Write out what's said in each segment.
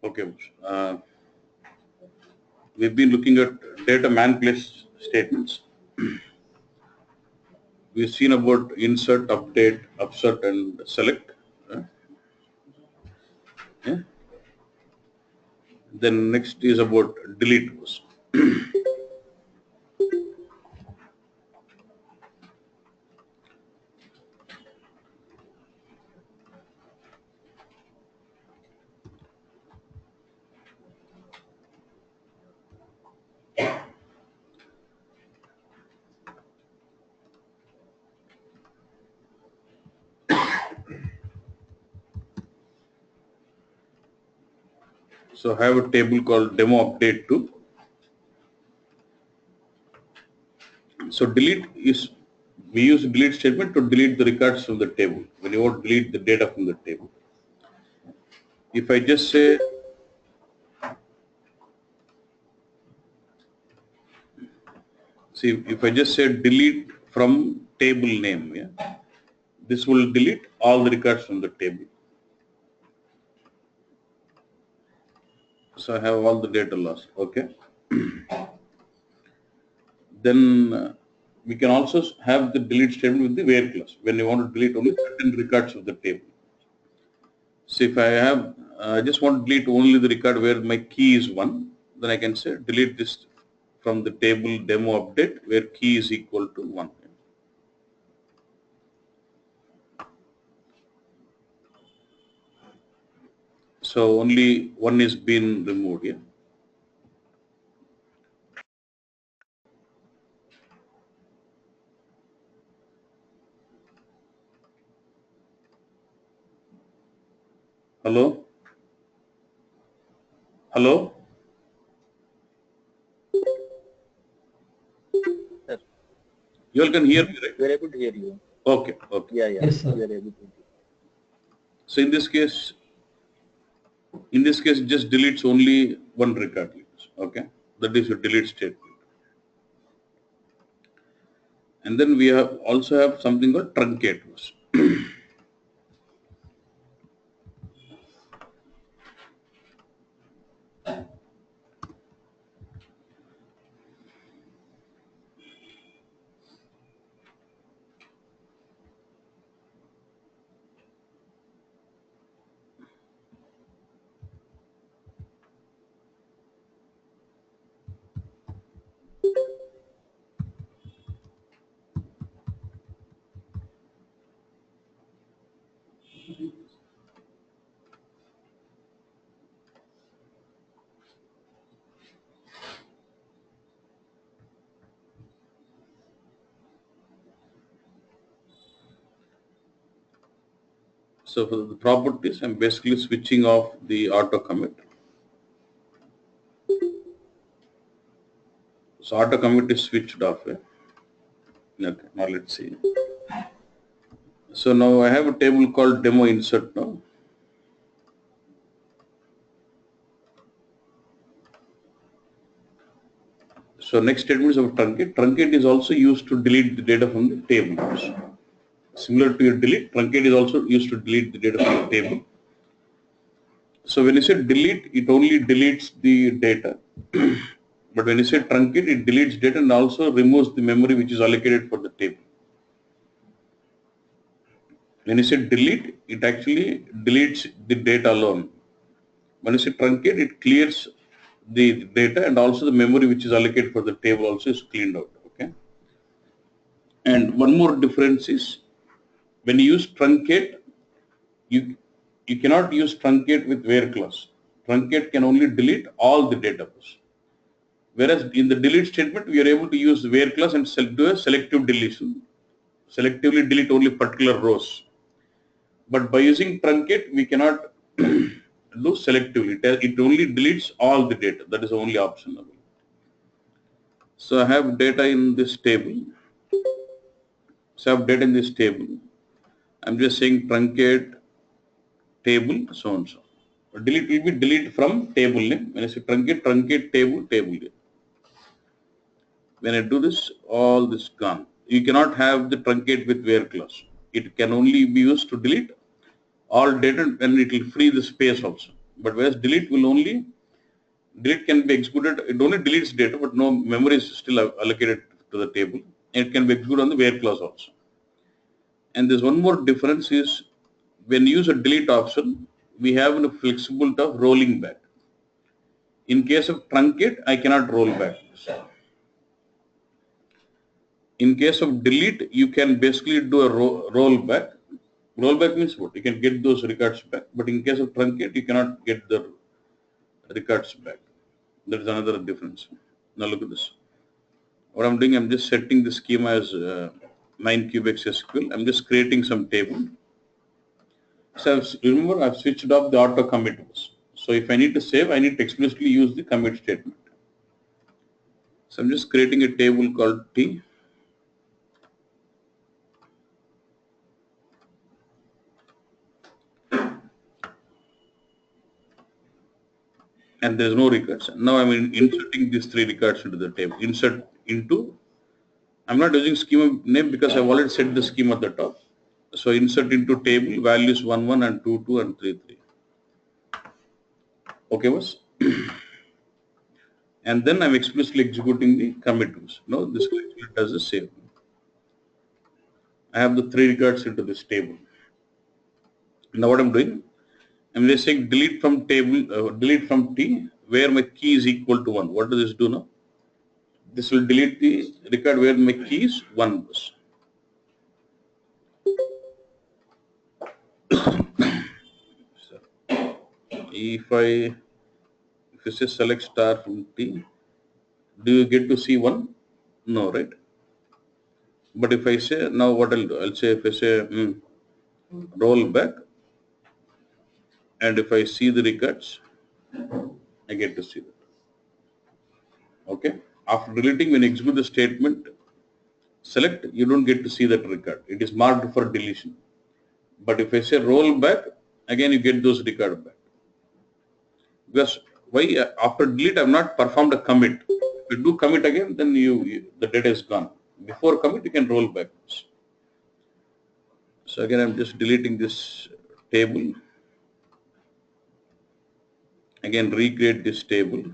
Okay. We've been looking at data manipulation statements. We've seen about insert, update, upsert, and select. Yeah. Then next is about delete. So I have a table called demo update 2. So delete is, we use delete statement to delete the records from the table when you want to delete the data from the table. If I just say, see, if I just say delete from table name, yeah, this will delete all the records from the table. So I have all the data lost. Okay. Then we can also have the delete statement with the where clause when you want to delete only certain records of the table. So if I have, I just want to delete only the record where my key is 1, then I can say delete this from the table demo update where key is equal to 1. So only 1 is being removed here. Hello? Hello? Sir. You all can hear me, right? We are able to hear you. Okay, okay. Yeah, yeah. Yes, sir. We are able to. So in this case, it just deletes only one record. Okay, that is your delete statement. And then we have also have something called truncate. So for the properties, I'm basically switching off the auto commit. So auto commit is switched off. Okay, now let's see. So now I have a table called demo insert now. So next statement is about truncate. Truncate is also used to delete the data from the table. Similar to your delete, truncate is also used to delete the data from the table. So when you say delete, it only deletes the data. But when you say truncate, it deletes data and also removes the memory which is allocated for the table. When you say delete, it actually deletes the data alone. When you say truncate, it clears the data and also the memory which is allocated for the table also is cleaned out. Okay. And one more difference is when you use truncate, you cannot use truncate with where clause. Truncate can only delete all the data. Whereas in the delete statement, we are able to use the where clause and do a selective deletion, selectively delete only particular rows. But by using truncate, we cannot do selectively. It only deletes all the data. That is the only option. So I have data in this table. So I have data in this table. I'm just saying truncate table, so and so. Delete will be delete from table name. When I say truncate table, table name. When I do this, all this gone. You cannot have the truncate with where clause. It can only be used to delete all data and it will free the space also. But whereas delete can be executed, it only deletes data, but no memory is still allocated to the table. And it can be executed on the where clause also. And there's one more difference is when you use a delete option, we have a flexibility of rolling back. In case of truncate, I cannot roll back. In case of delete, you can basically do a rollback. Rollback means what? You can get those records back, but in case of truncate, you cannot get the records back. That is another difference. Now look at this. What I'm doing, I'm just setting the schema as 9-cubex SQL. I'm just creating some table. So remember, I've switched off the auto commit. So if I need to save, I need to explicitly use the commit statement. So I'm just creating a table called T. And there's no records. Now I'm inserting these 3 records into the table. Insert into, I'm not using schema name because I've already set the schema at the top. So insert into table values 1, 1 and 2, 2 and 3, 3. Okay, boss? And then I'm explicitly executing the commit. No, this does the save. I have the 3 records into this table. Now what I'm doing, I'm just saying delete from table, delete from T where my key is equal to 1. What does this do now? This will delete the record where my key is 1. If I say select star from T, do you get to see 1? No, right? But if I say, now what I'll do, I'll say, if I say roll back, and if I see the records, I get to see that. Okay. After deleting, when you execute the statement, select, you don't get to see that record. It is marked for deletion. But if I say roll back, again you get those records back. Because why? After delete, I've not performed a commit. If you do commit again, then the data is gone. Before commit, you can roll back. So again, I'm just deleting this table. Again, recreate this table.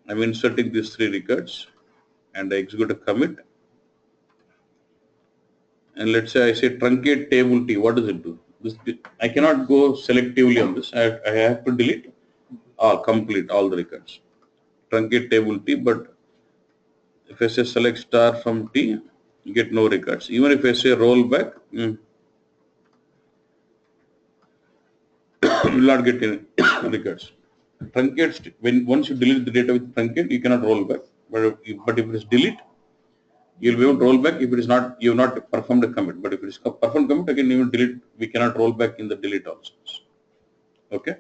I'm inserting these 3 records and I execute a commit. And let's say I say truncate table T. What does it do? I cannot go selectively on this. I have to delete complete all the records. Truncate table T, but if I say select star from T, you get no records. Even if I say roll back, you will not get any records. Truncate, once you delete the data with truncate, you cannot roll back. But if it is delete, you'll be able to roll back if it is not, you have not performed a commit. But if it is performed commit, again you will delete, we cannot roll back in the delete also. Okay.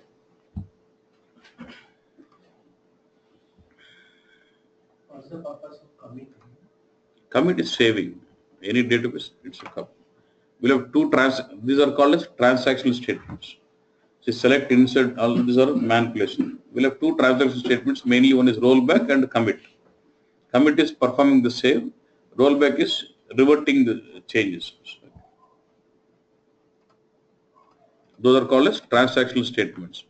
What's the purpose of commit? Commit is saving. Any database, it's a commit. We'll have these are called as transactional statements. So select, insert, all these are manipulation. We'll have 2 transactional statements. Mainly one is rollback and commit. Commit is performing the save. Rollback is reverting the changes. Those are called as transactional statements.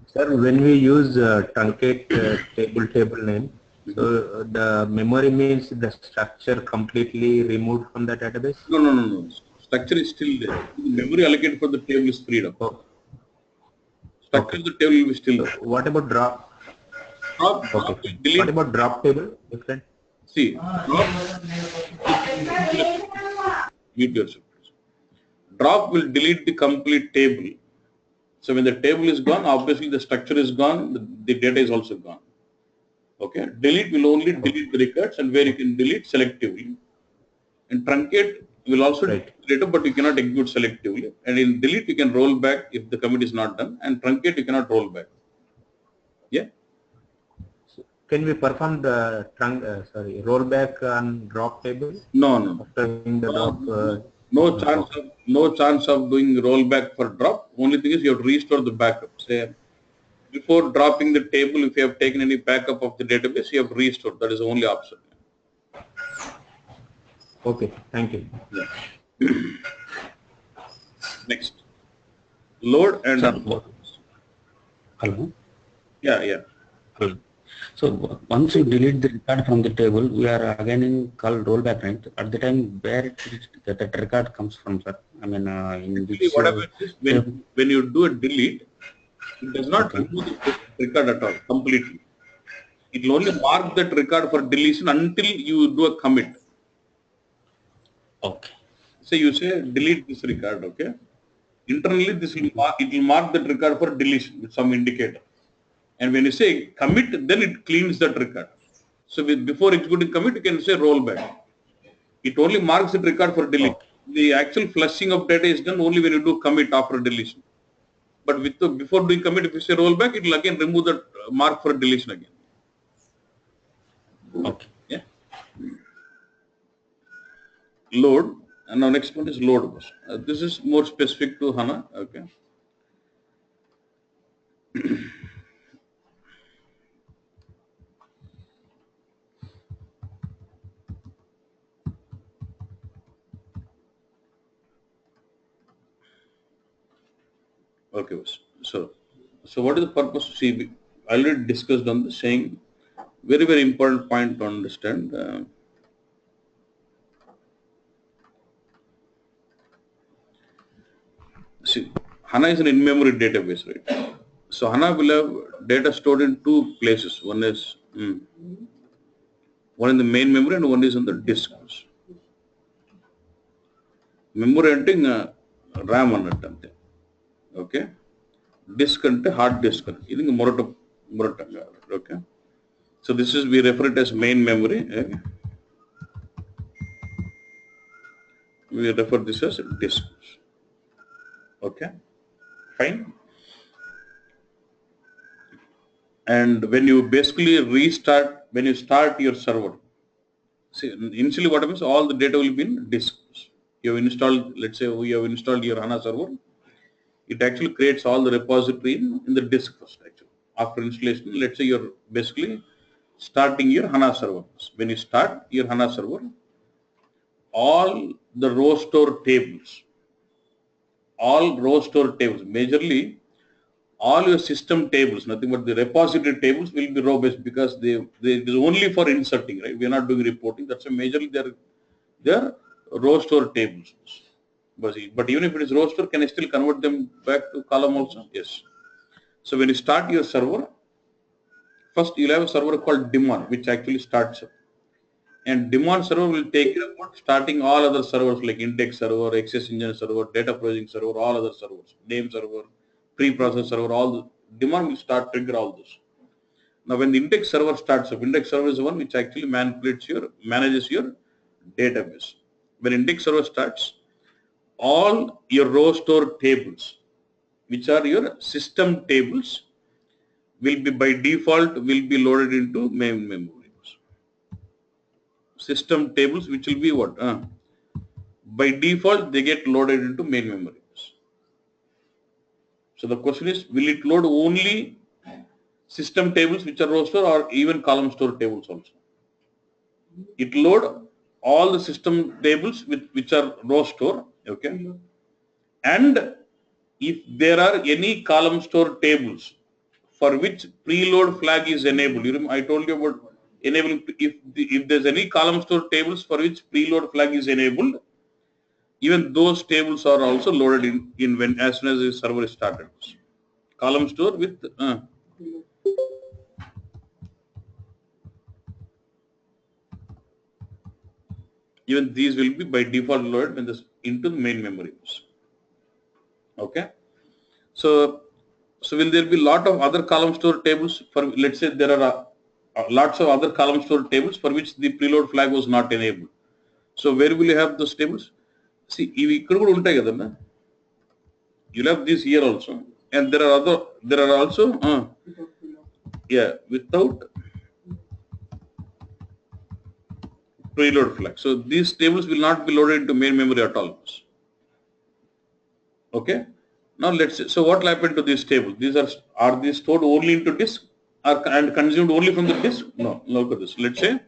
Sir, when we use truncate table name, so the memory means the structure completely removed from the database? No. Structure is still there. The memory allocated for the table is freed up. Oh. Structure of the table will be still there. So what about drop? Okay. Delete. What about drop table? Different. See, drop will delete the complete table. So when the table is gone, obviously the structure is gone, the data is also gone. Okay. Delete will only delete the records, and where you can delete selectively. And truncate will also delete data, but you cannot execute selectively. And in delete, you can roll back if the commit is not done, and truncate you cannot roll back. Yeah. So can we perform the rollback on drop table? No. After doing the drop. No chance of doing rollback for drop. Only thing is you have to restore the backup. Say before dropping the table, if you have taken any backup of the database, you have to restore. That is the only option. Okay, thank you. Yeah. Next, load and Sir, hello. yeah. Hello. So once you delete the record from the table, we are again in called rollback, right? At the time where that record comes from, sir. I mean, in Actually, which what happens is when you do a delete, it does not okay. remove the record at all completely. It will only mark that record for deletion until you do a commit. Okay. So you say delete this record, okay? Internally, this will it will mark that record for deletion with some indicator. And when you say commit, then it cleans that record. So before executing commit, you can say rollback. It only marks the record for delete. Okay. The actual flushing of data is done only when you do commit after deletion. But before doing commit, if you say rollback, it will again remove that mark for deletion again. Okay. Yeah. Load. And now next one is load bus. This is more specific to HANA. Okay. Okay. So what is the purpose? See, I already discussed on the saying. Very, very important point to understand. See, HANA is an in-memory database, right? So HANA will have data stored in two places. One is one in the main memory and one is on the disk. Memory అంటే RAM అన్నట్టు అంతే. Okay. Disk అంటే hard disk. ఇది మొరట okay. So this is we refer it as main memory. We refer this as disk. Okay. Fine. And when you basically when you start your server, see, initially what happens, all the data will be in disks. You have installed, let's say we have installed your HANA server. It actually creates all the repository in the disk first actually. After installation, let's say you're basically starting your HANA server. When you start your HANA server, all the row store tables, majorly all your system tables, nothing but the repository tables will be row based because it is only for inserting, right? We are not doing reporting. That's a majorly they're row store tables. But even if it is row store, can I still convert them back to column also? Yes. So when you start your server, first you'll have a server called daemon, which actually starts up. And daemon server will take care of starting all other servers like index server, access engine server, data processing server, all other servers, name server, pre-process server, all the daemon will start trigger all those. Now when the index server starts up, index server is the one which actually manages your database. When index server starts, all your row store tables, which are your system tables, will be by default will be loaded into main memory. System tables which will be what? By default they get loaded into main memory. So the question is, will it load only system tables which are row store or even column store tables also? It load all the system tables which are row store, okay? And if there are any column store tables for which preload flag is enabled, I told you about enabling. If there's any column store tables for which preload flag is enabled, even those tables are also loaded in when as soon as the server is started. Column store with even these will be by default loaded when this into the main memory. Okay. So will there be lot of other column store tables for, let's say there are lots of other column store tables for which the preload flag was not enabled. So where will you have those tables? See, you'll have this here also, and there are also without preload flag. So these tables will not be loaded into main memory at all. Okay. Now let's see. So what will happen to these tables? Are these stored only into disk and consumed only from the disk? No. Look at this. Let's say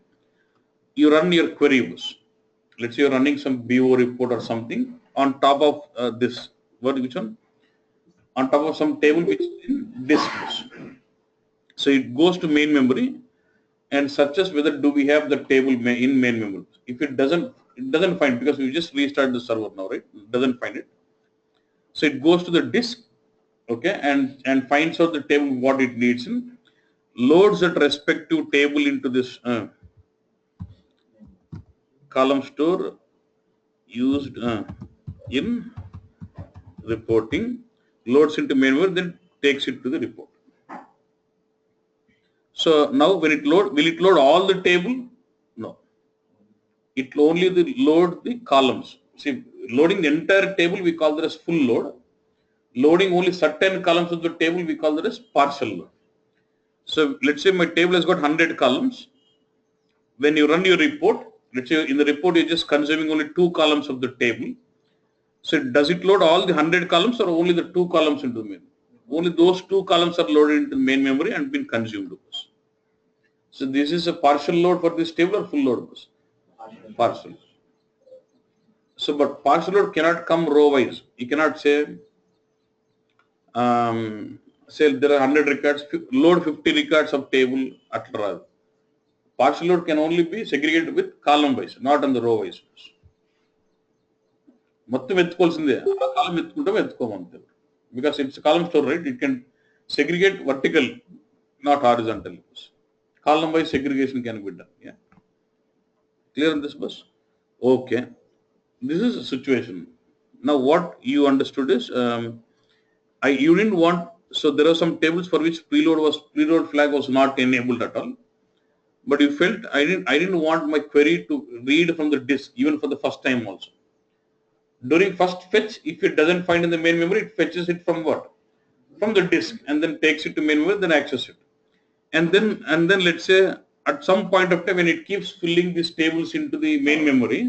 you run your query bus. let's say you're running some BO report or something on top of this, which one? On top of some table which is in disk. So it goes to main memory and searches whether do we have the table in main memory. If it doesn't find, because we just restart the server now, right? It doesn't find it. So it goes to the disk, okay, and finds out the table what it needs in, loads that respective table into this column store used in reporting, loads into main memory, then takes it to the report. So now when it load, will it load all the table? No. It will only load the columns. See, loading the entire table we call that as full load. Loading only certain columns of the table we call that as partial load. So let's say my table has got 100 columns. When you run your report, let's say in the report you're just consuming only 2 columns of the table. So does it load all the 100 columns or only the 2 columns into the main? Only those 2 columns are loaded into the main memory and been consumed. So this is a partial load for this table or full load? Partial. So but partial load cannot come row wise. You cannot say say there are 100 records, load 50 records of table at row. Partial load can only be segregated with column wise, not on the row wise. మొత్తం ఎత్తుకోవాల్సిందే ఆ కాలం ఎత్తుకుంటాం ఎత్తుకోమంతే because it's a column store, right? It can segregate vertical, not horizontal. Column wise segregation can be done. Yeah, clear on this, bus? Okay, this is a situation. Now what you understood is you didn't want, so there are some tables for which preload flag was not enabled at all, but you felt I didn't want my query to read from the disk even for the first time also. During first fetch, if it doesn't find in the main memory, it fetches it from what? From the disk and then takes it to main memory, then access it. And then let's say at some point of time when it keeps filling these tables into the main memory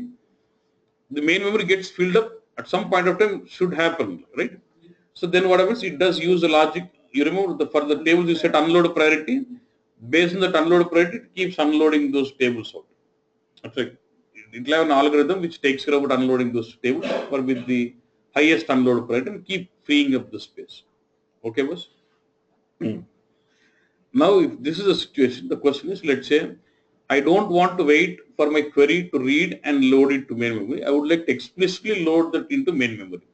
gets filled up at some point of time should happen, right? So then what happens? It does use a logic. You remember for the tables you set unload priority. Based on that unload priority, it keeps unloading those tables out. That's right. It will have an algorithm which takes care about unloading those tables or with the highest unload priority and keep freeing up the space. Okay, boss? Now, if this is a situation, the question is, let's say, I don't want to wait for my query to read and load it to main memory. I would like to explicitly load that into main memory.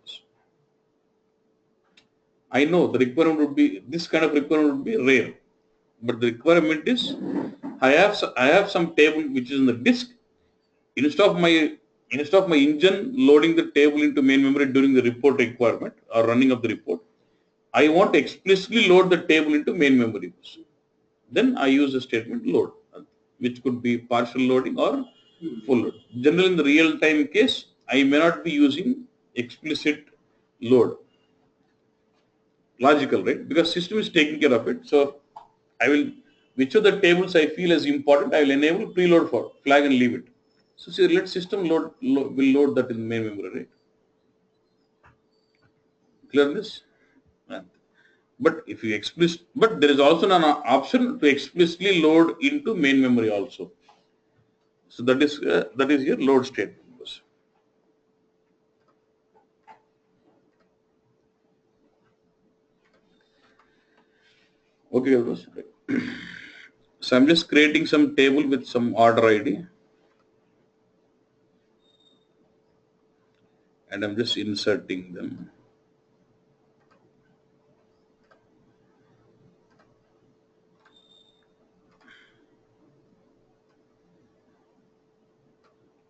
I know the requirement would be, this kind of requirement would be rare, but the requirement is, I have some table which is in the disk. Instead of my engine loading the table into main memory during the report requirement or running of the report, I want to explicitly load the table into main memory. Then I use the statement load, which could be partial loading or full load. Generally in the real time case, I may not be using explicit load. Logical, right? Because system is taking care of it. So I will, which of the tables I feel is important, I will enable preload for flag and leave it. So see, let system will load that in main memory, right? Clear this? But if you but there is also an option to explicitly load into main memory also. So that is your load statement. Okay, so I'm just creating some table with some order ID. And I'm just inserting them.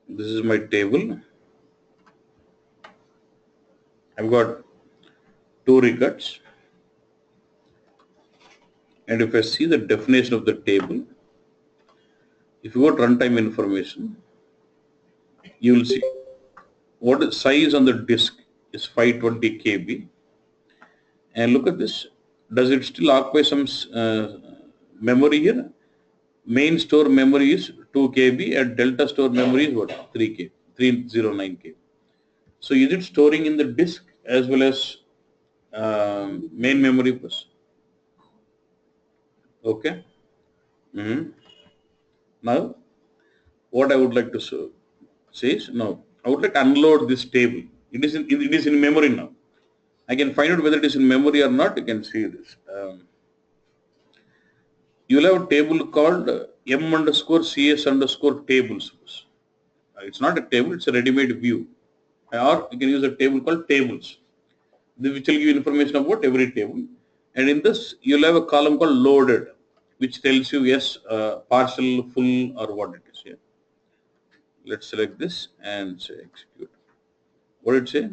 This is my table. I've got 2 records. And if I see the definition of the table, if you go to runtime information, you will see what is size on the disk is 520 KB. And look at this. Does it still occupy some memory here? Main store memory is 2 KB and delta store memory is what? 3 KB, 309 KB. So is it storing in the disk as well as main memory bus? Okay. Now, what I would like to says no. I would like to unload this table. It is in memory now. I can find out whether it is in memory or not. You can see this. You will have a table called m underscore cs underscore tables. It's not a table, it's a ready-made view. Or you can use a table called tables, which will give you information about every table. And in this, you'll have a column called loaded, which tells you yes, partial, full, or what it is here. Let's select this and say execute. What did it say?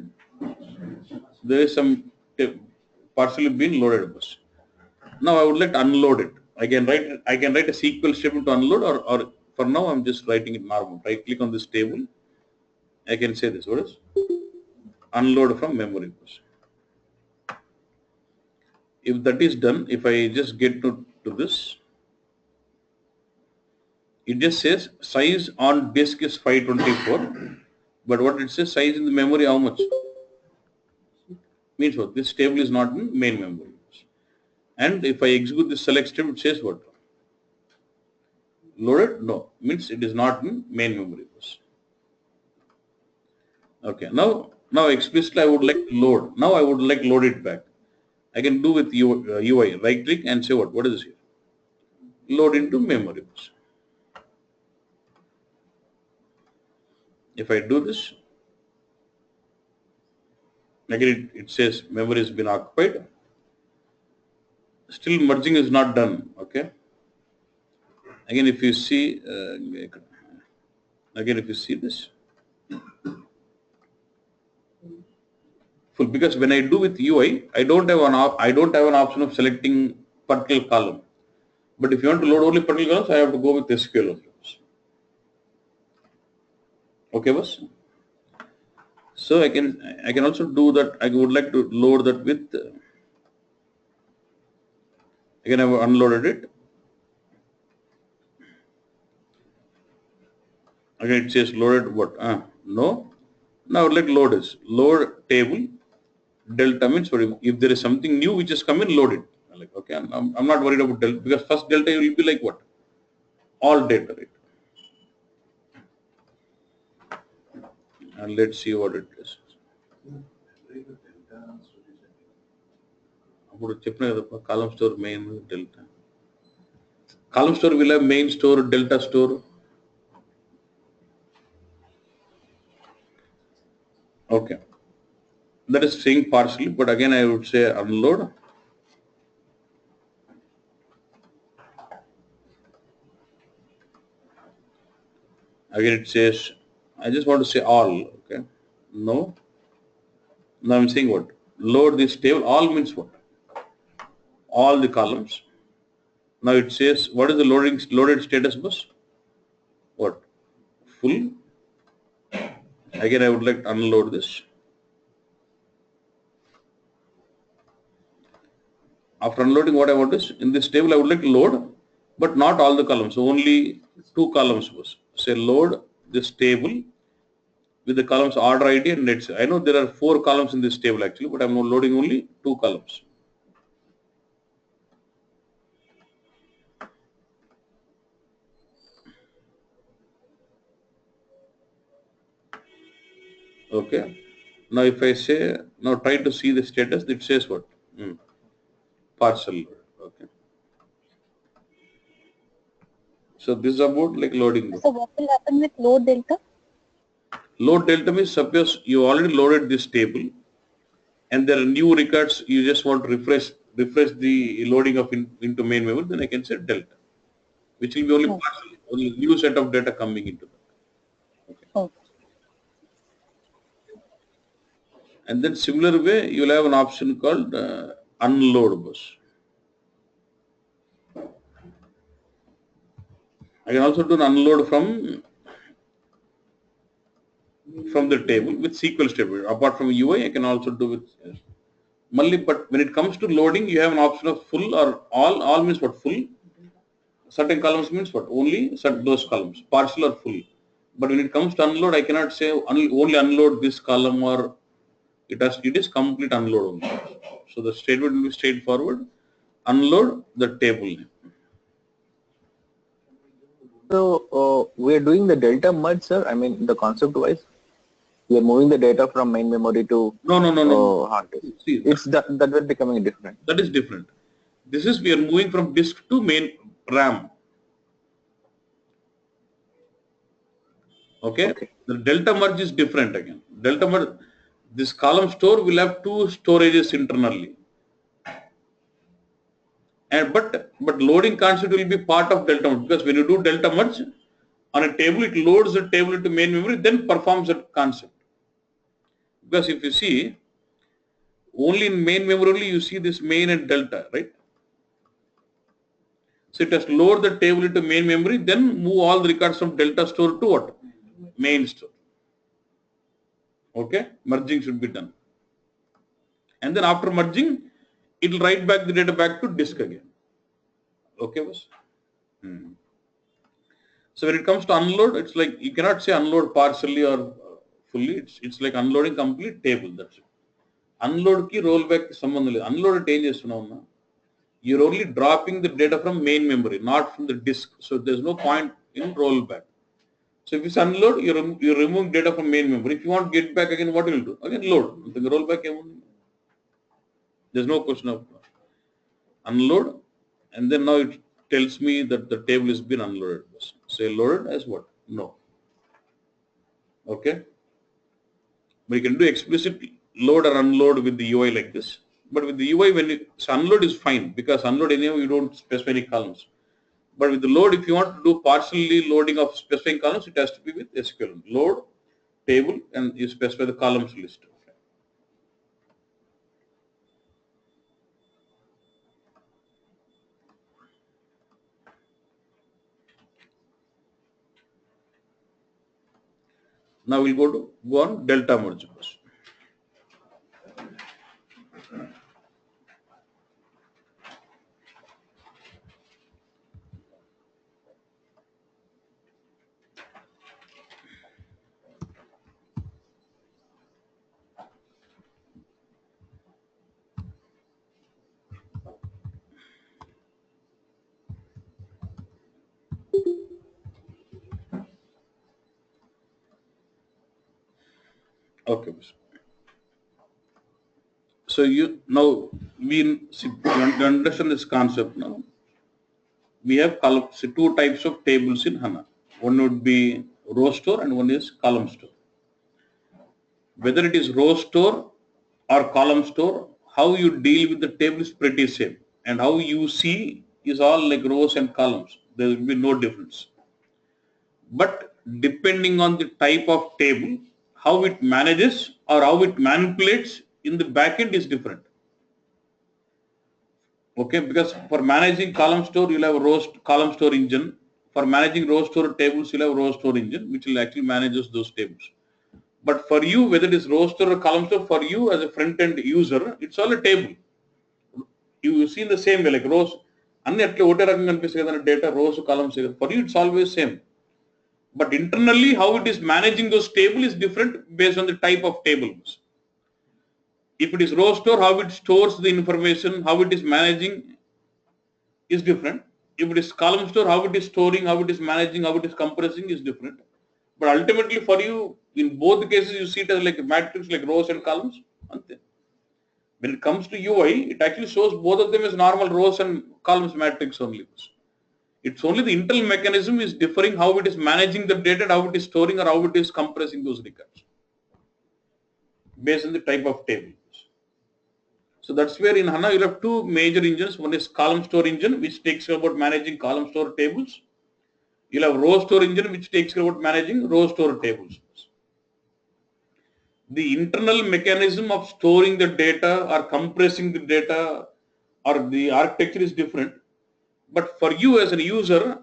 There is some partially been loaded bus. Now I would like to unload it. I can write a SQL statement to unload, or for now I'm just writing it normal. Right click on this table. I can say this. What is unload from memory bus? If that is done, if I just get to this, it just says size on disk is 524, but what it says size in the memory how much? Means what? This table is not in main memory. And if I execute this select statement, it says what? Loaded? No, means it is not in main memory bus. Okay, now explicitly I would like to load. Now I would like to load it back. I can do with UI, right click and say what is this here? Load into memory bus. If I do this, again it says memory has been occupied. Still merging is not done. Okay. Again, if you see, this, full, because when I do with UI, I don't have an option of selecting particular column. But if you want to load only particular columns, I have to go with SQL only. Okay, boss. So I can also do that. I would like to load that with. Again, I have unloaded it. Again, it says loaded what? No. Now I would like to load this. Load table. Delta means if there is something new which is coming, load it. Like, okay, I'm not worried about delta, because first delta will be like what? All data, right? And let's see what it is. Column store main delta. Column store will have main store, delta store. Okay. That is saying partially, but again I would say unload. Again it says, I just want to say all. Okay. No. Now I'm saying what? Load this table. All means what? All the columns. Now it says, what is the loaded status bus? What? Full. Again, I would like to unload this. After unloading, what I want is, in this table, I would like to load, but not all the columns, only 2 columns bus. Say load this table with the columns order ID and net. I know there are 4 columns in this table actually, but I'm loading only 2 columns. Okay. Now if I say, now try to see the status, it says what? Partial load. Okay. So this is about like loading. So what will happen with load delta? Load delta means suppose you already loaded this table and there are new records, you just want to refresh the loading of into main memory, then I can say delta, which will be only partial, only new set of data coming into that. Okay. Okay. And then similar way, you will have an option called unload bus. I can also do an unload from the table with SQL statement. Apart from UI, I can also do with but when it comes to loading, you have an option of full or all. All means what? Full. Certain columns means what? Only those columns, partial or full. But when it comes to unload, I cannot say only unload this column, or it is complete unload only. So the statement will be straightforward. Unload the table name. So we are doing the delta merge, sir. I mean, the concept wise, we are moving the data from main memory to No. hard disk. See, It's that will becoming different. that is different. This is we are moving from disk to main RAM. Okay. Okay. The delta merge is different again. Delta merge, this column store will have two storages internally. And but loading concept will be part of delta merge, because when you do delta merge on a table, it loads the table into main memory, then performs that concept. Because if you see, only in main memory only you see this main and delta, right? So it has to load the table into main memory, then move all the records from delta store to what? Main store. Okay, merging should be done. And then after merging, it will write back the data back to disk again. Okay, boss? So when it comes to unload, it's like you cannot say unload partially or fully. It's like unloading complete table. That's it. Unload ki rollback sambandham ledhu. Unload at ఏం చేస్తున్నావు? You're only dropping the data from main memory, not from the disk. So there's no point in rollback. So if it's unload, you're removing data from main memory. If you want to get back again, what will you do? Again load. The rollback, there's no question of unload, and then now it tells me that the table has been unloaded. Say loaded as what? No. Okay. But you can do explicit load or unload with the UI like this. But with the UI, so unload is fine, because unload anyway you don't specify any columns. But with the load, if you want to do partially loading of specifying columns, it has to be with SQL. Load table and you specify the columns list. Now we'll go on delta merge. Okay. So you now you understand this concept now. We have two types of tables in HANA. One would be row store and one is column store. Whether it is row store or column store, how you deal with the table is pretty same, and how you see is all like rows and columns. There will be no difference. But depending on the type of table, how it manages or how it manipulates in the backend is different. Okay, because for managing column store, you'll have a column store engine. For managing row store tables, you'll have a row store engine, which will actually manages those tables. But for you, whether it is row store or column store, for you as a front-end user, it's all a table. You see in the same way, like rows, data, rows, columns. For you, it's always same. But internally, how it is managing those tables is different based on the type of tables. If it is row store, how it stores the information, how it is managing is different. If it is column store, how it is storing, how it is managing, how it is compressing is different. But ultimately for you, in both the cases, you see it as like a matrix, like rows and columns. When it comes to UI, it actually shows both of them as normal rows and columns matrix only. It's only the internal mechanism is differing how it is managing the data, how it is storing, or how it is compressing those records based on the type of table. So that's where in HANA you'll have two major engines. One is column store engine, which takes care about managing column store tables. You'll have row store engine, which takes care about managing row store tables. The internal mechanism of storing the data or compressing the data or the architecture is different. But for you as a user,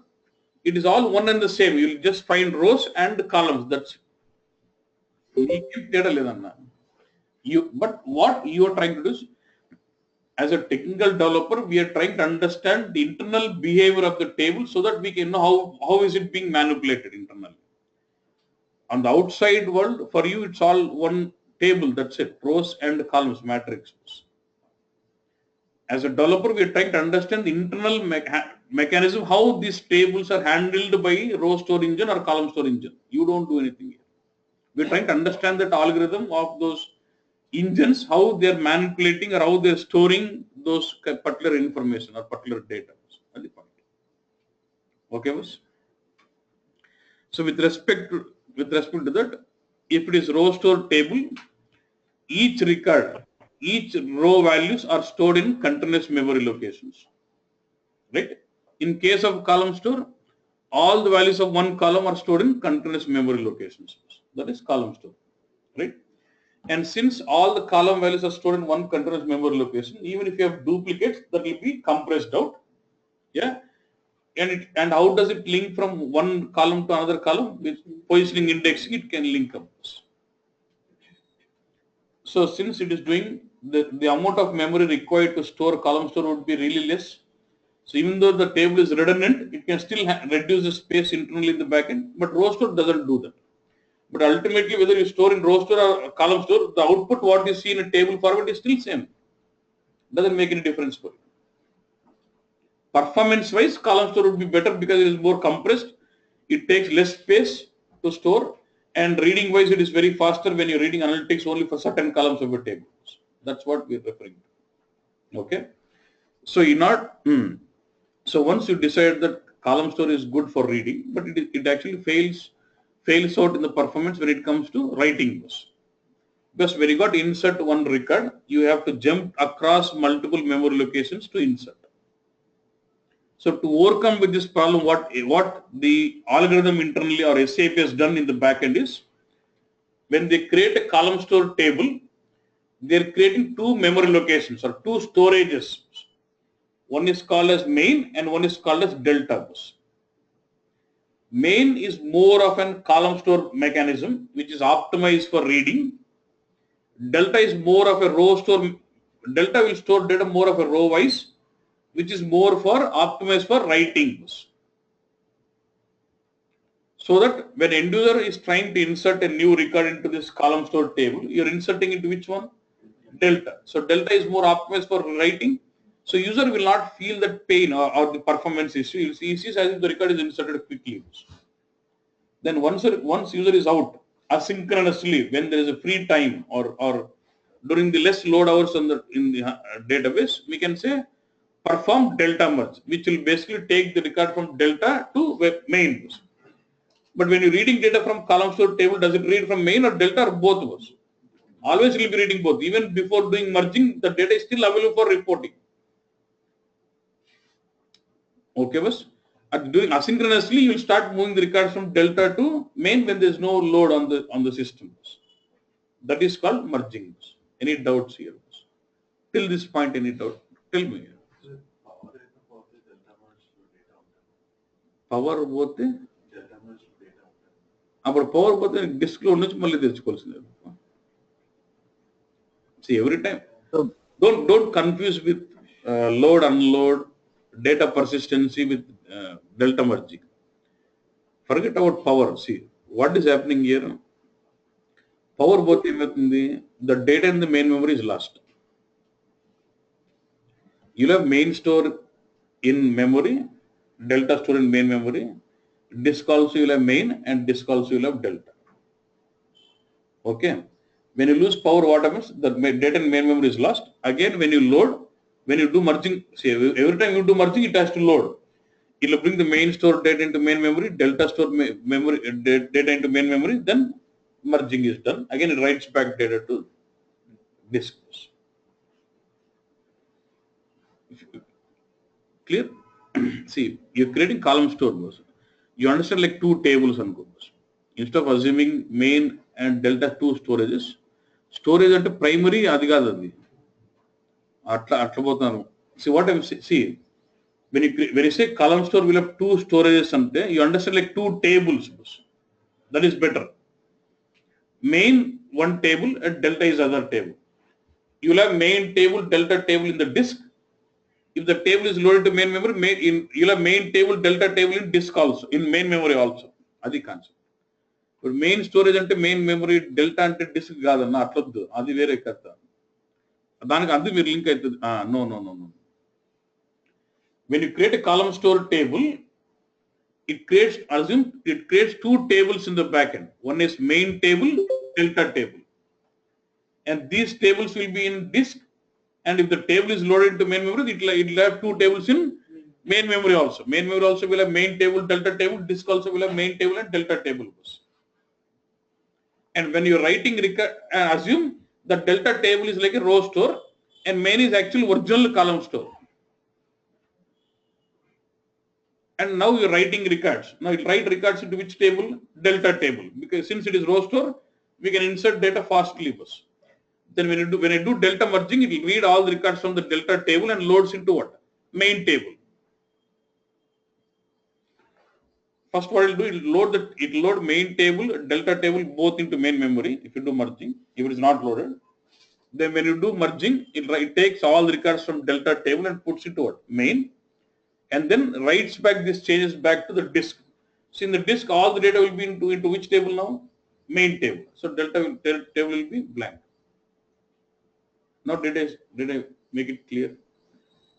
it is all one and the same. You'll just find rows and columns. That's it. But what you are trying to do is, as a technical developer, we are trying to understand the internal behavior of the table so that we can know how is it being manipulated internally. On the outside world, for you, it's all one table. That's it. Rows and columns matrix. As a developer, we are trying to understand the internal mechanism, how these tables are handled by row store engine or column store engine. You don't do anything here. We're trying to understand that algorithm of those engines, how they're manipulating or how they're storing those particular information or particular data. That's the point. Okay, boss? So with respect to that, if it is row store table, each record, each row values are stored in continuous memory locations. Right? In case of column store, all the values of one column are stored in continuous memory locations. That is column store. Right? And since all the column values are stored in one continuous memory location, even if you have duplicates, that will be compressed out. Yeah. And how does it link from one column to another column? With positioning indexing, it can link up. So since it is doing the amount of memory required to store column store would be really less. So even though the table is redundant, it can still reduce the space internally in the backend, but row store doesn't do that. But ultimately, whether you store in row store or column store, the output what you see in a table format is still same. Doesn't make any difference for you. Performance wise, column store would be better because it is more compressed. It takes less space to store, and reading wise, it is very faster when you're reading analytics only for certain columns of a table. That's what we're referring to. Okay. So you're not. So once you decide that column store is good for reading, but it actually fails out in the performance when it comes to writing this. Because when you got to insert one record, you have to jump across multiple memory locations to insert. So to overcome with this problem, what the algorithm internally or SAP has done in the backend is, when they create a column store table, they're creating two memory locations or two storages. One is called as main and one is called as delta bus. Main is more of a column store mechanism which is optimized for reading. Delta is more of a row store. Delta will store data more of a row wise, which is more for optimized for writing. So that when end user is trying to insert a new record into this column store table, you're inserting into which one? Delta. So delta is more optimized for writing. So user will not feel that pain or the performance issue. He sees as if the record is inserted quickly. Then once user is out asynchronously, when there is a free time or during the less load hours in the database, we can say perform delta merge, which will basically take the record from delta to main. But when you're reading data from column store table, does it read from main or delta or both of us? Always will be reading both. Even before doing merging, the data is still available for reporting. Okay, boss. Doing asynchronously, you will start moving the records from delta to main when there is no load on the system. That is called merging. Any doubts here? Till this point, any doubt? Tell me. Power both. Our power both disclose mali techukovalsindi. See, every time. Don't confuse with load, unload, data persistency with delta merging. Forget about power. See, what is happening here? Power both the data in the main memory is lost. You'll have main store in memory, delta store in main memory, disk also you'll have main and disk also you'll have delta. Okay. When you lose power, what happens? The data in main memory is lost. Again, when you load, when you do merging, see, every time you do merging, it has to load. It will bring the main store data into main memory, delta store memory data into main memory, then merging is done. Again, it writes back data to disk. Clear? See, you're creating column store. You understand like two tables and goes. Instead of assuming main and delta two storages, storage at primary adigadi. See what I'm see. When you say column store will have two storages, you understand like two tables. That is better. Main one table and delta is other table. You will have main table, delta table in the disk. If the table is loaded to main memory, you'll have main table, delta table in disk also, in main memory also. That's the concept. But main storage ante main memory, delta ante disk gadanna atloddu. Adi vere katta. Daniki andu meer link aitadi. No. When you create a column store table, it creates two tables in the backend. One is main table, delta table. And these tables will be in disk. And if the table is loaded into main memory, it will have two tables in main memory also. Main memory also will have main table, delta table. Disk also will have main table and delta table. And when you're writing, assume the delta table is like a row store and main is actually original column store. And now you're writing records. Now it write records into which table? Delta table. Because since it is row store, we can insert data fastly. Then when I do delta merging, it will read all the records from the delta table and loads into what? Main table. First what it will do, it will load main table, delta table both into main memory if you do merging. If it is not loaded, then when you do merging, it takes all the records from delta table and puts it to what? Main, and then writes back these changes back to the disk. So in the disk, all the data will be into which table now? Main table. So table will be blank. Now did I make it clear?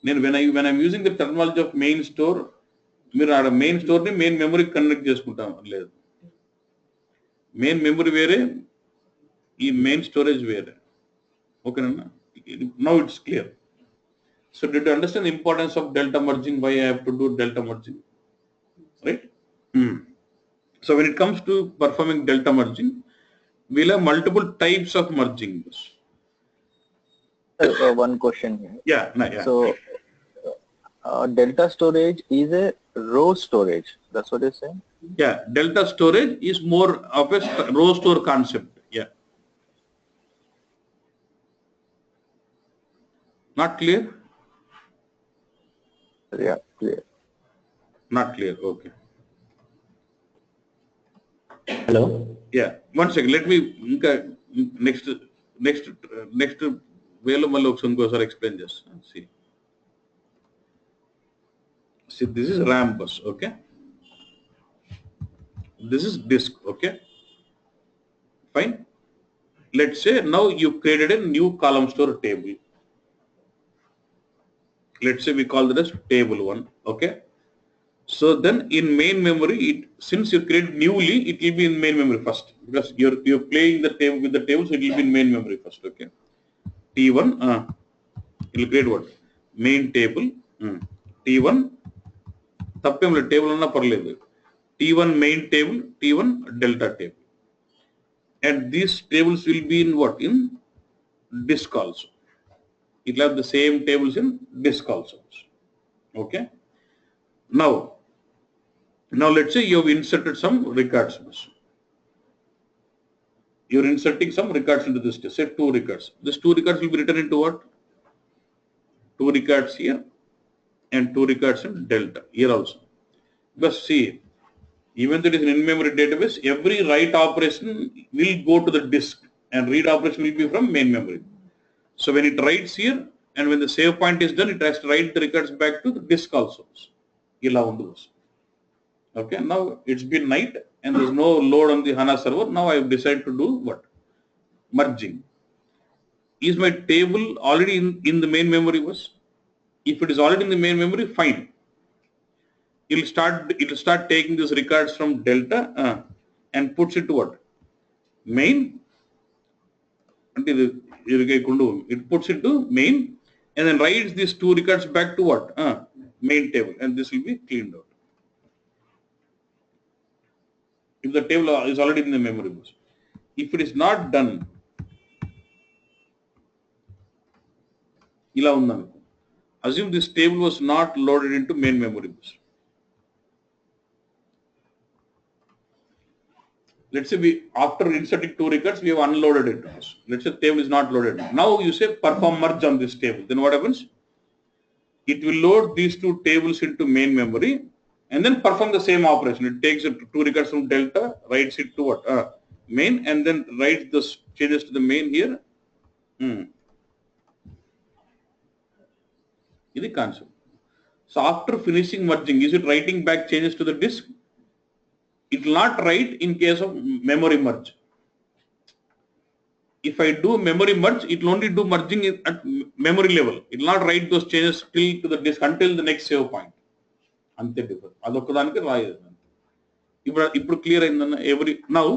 Then when I'm using the terminology of main store, మీరు main store ni main memory connect చేసుకుంటాం లేదు. Main memory వేరే, ఈ main storage వేరే. Okay, now it's clear. So did you understand the importance of delta merging? Why I have to do delta merging, right? So when it comes to performing delta merging, we'll have multiple types of merging. One question here. Yeah. So delta storage is a row storage. That's what you're saying? Yeah, delta storage is more of a row store concept. Yeah. Not clear? Yeah, clear. Not clear. Okay. Hello. Yeah. One second. Let me next వేలో మళ్ళీ ఒకసారి explain చేస్తా. See, this is RAM bus, okay? This is disk, okay? Fine. Let's say now you created a new column store table. Let's say we call that as table 1, okay? So then in main memory, since you create newly, it will be in main memory first because you're playing the table with the table, so it will be in main memory first, okay? T1, it will create what? Main table, T1, తప్పేం లేదు, table అన్నా పర్లేదు. T1 main table, T1 delta table. And these tables will be in what? In disk also. It will have the same tables in disk also. Okay. Now let's say you have inserted some records. You're inserting some records into this disk. Say 2 records. These 2 records will be written into what? 2 records here and 2 records in delta here also. Because see, even though it is an in-memory database, every write operation will go to the disk and read operation will be from main memory. So when it writes here and when the save point is done, it has to write the records back to the disk also. Okay, now it's been night and there's no load on the HANA server. Now I have decided to do what? Merging. Is my table already in the main memory bus? If it is already in the main memory, fine. It will start taking these records from delta and puts it to what? Main. It puts it to main and then writes these 2 records back to what? Main table, and this will be cleaned out. If the table is already in the memory bus. If it is not done, assume this table was not loaded into main memory bus. Let's say after inserting 2 records, we have unloaded it. Let's say table is not loaded. Now you say perform merge on this table. Then what happens? It will load these 2 tables into main memory and then perform the same operation. It takes 2 records from delta, writes it to what? Main, and then writes the changes to the main here. This is the concept. So after finishing merging, is it writing back changes to the disk? It will not write in case of memory merge. If I do memory merge, it will only do merging at memory level. It will not write those changes till to the disk until the next save point. అంతే different అదొక్కదానికి రాయదు ఇప్పుడు clear అయిందన్న every now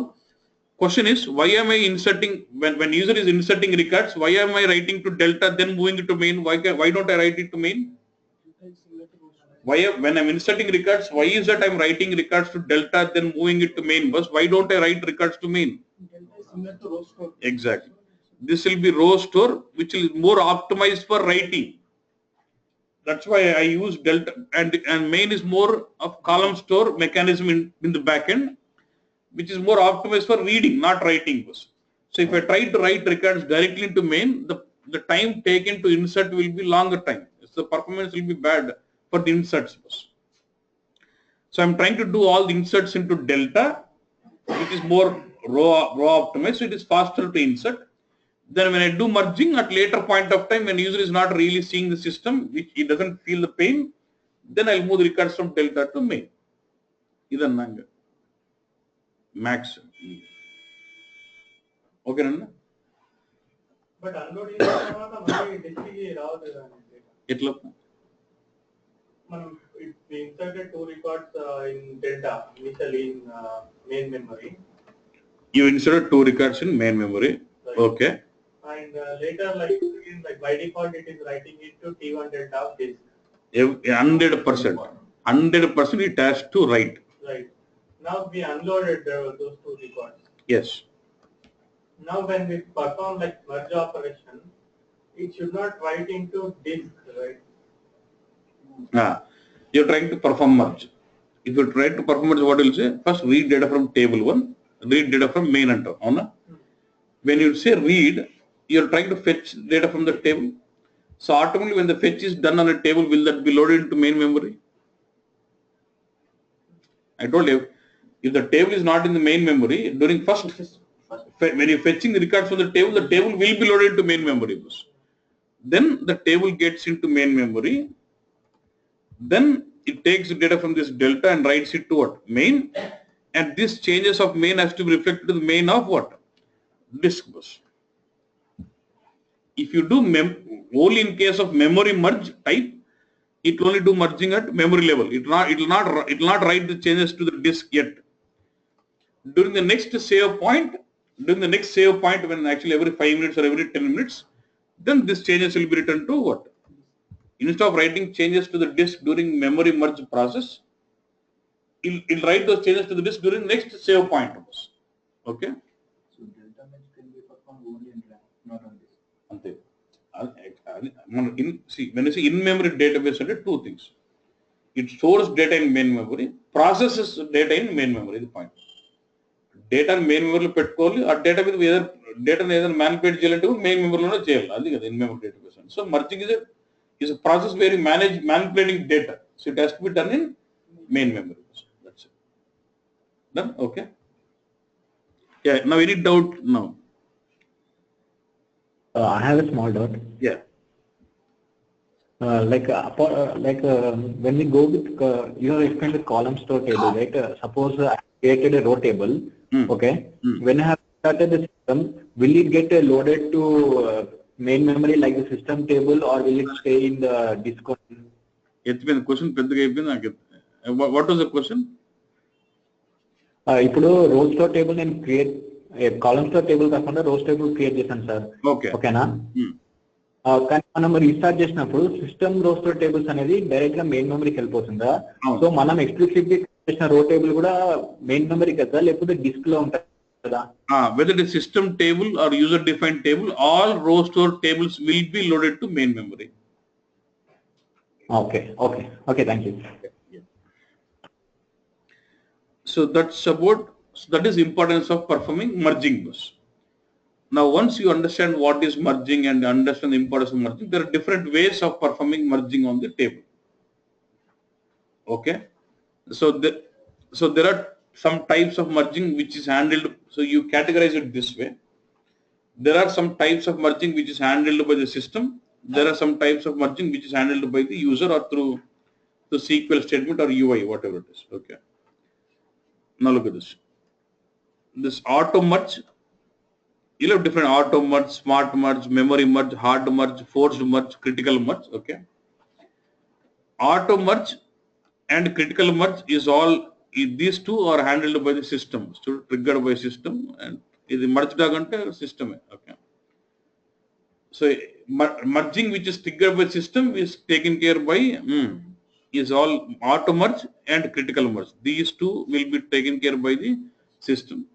question is why am I inserting when user is inserting records, why am I writing to delta then moving it to main? Why don't I write it to main? When I'm inserting records, why is that I'm writing records to delta then moving it to main bus? Why don't I write records to main? Exactly. This will be row store, which is more optimized for writing. That's why I use delta, and main is more of column store mechanism in the backend, which is more optimized for reading, not writing. So if I try to write records directly into main, the time taken to insert will be longer time. So the performance will be bad for the inserts. So I'm trying to do all the inserts into delta, which is more row optimized, so it is faster to insert. Then when I do merging at later point of time, when user is not really seeing the system, which he doesn't feel the pain, then I'll move the records from delta to main. Idananga max. Okay, Nanda? But unloading తర్వాత మళ్ళీ డిస్ప్లేకి రావదు కదా ఎట్లా మనం we inserted 2 records in delta initially in main memory. You inserted 2 records in main memory. Right. Okay. And later, like by default, it is writing it to T1 delta of disk. 100%. 100% it has to write. Right. Now we unloaded those 2 records. Yes. Now when we perform like merge operation, it should not write into disk, right? You're trying to perform merge. If you try to perform merge, what will you say? First read data from table 1, read data from main enter. When you say read, you're trying to fetch data from the table. So automatically when the fetch is done on a table, will that be loaded into main memory? I told you, if the table is not in the main memory, during when you're fetching the records from the table will be loaded into main memory. Then the table gets into main memory. Then it takes the data from this delta and writes it to what? Main. And these changes of main has to be reflected to the main of what? Disk bus. If you do only in case of memory merge type, it will only do merging at memory level. It will not write the changes to the disk yet. During the next save point, when actually every 5 minutes or every 10 minutes, then these changes will be written to what? Instead of writing changes to the disk during memory merge process, it'll write those changes to the disk during the next save point. Okay? So delta merge can be performed only in RAM, not on disk. See, when you say in-memory database, there are 2 things. It stores data in main memory, processes data in main memory. The point. Data in main memory పెట్టుకోవాలి ఆ data మీద డేటాను ఏదైనా manipulate చేయాలంటే main మెమరీలోనే చేయాలి అది కదా in memory database so merging is a process where you manage manipulating data. So it has to be done in main memory. That's it. Done? Okay. Yeah. Now any doubt now? I have a small doubt. Yeah. When we go with you have explained the column store table, right? Suppose I created a row table. Okay. When I have started the system, will it get loaded to main memory like the system table, or will it stay in the disk? It's been a question. What was the question? ఇప్పుడు రో store table నేను create column store table కాకుండా rose table create చేశాను sir. ఓకేనా? కానీ మనం restart చేసినప్పుడు system రో స్టోర్ టేబుల్స్ అనేది డైరెక్ట్ గా మెయిన్ మెమరీకి వెళ్ళిపోతుందా? సో మనం ఎక్స్ప్లిసిట్లీ చేసిన రో టేబుల్ కూడా మెయిన్ మెమరీ కదా లేకపోతే డిస్క్ లో ఉంటుంది? Whether it is system table or user defined table, all row store tables will be loaded to main memory. Okay, thank you. Yeah. So that is importance of performing merging bus. Now once you understand what is merging and understand the importance of merging, there are different ways of performing merging on the table. Okay, so there are some types of merging which is handled, so you categorize it this way. There are some types of merging which is handled by the system. There are some types of merging which is handled by the user or through the SQL statement or UI, whatever it is. Okay. Now look at this. This auto merge you'll have different auto merge, smart merge, memory merge, hard merge, forced merge, critical merge. Okay. Auto merge and critical merge is all, these two are handled by the system, so triggered by system, and the merge dagante system. Okay. So merging which is triggered by system is taken care by is all auto merge and critical merge. These two will be taken care by the system.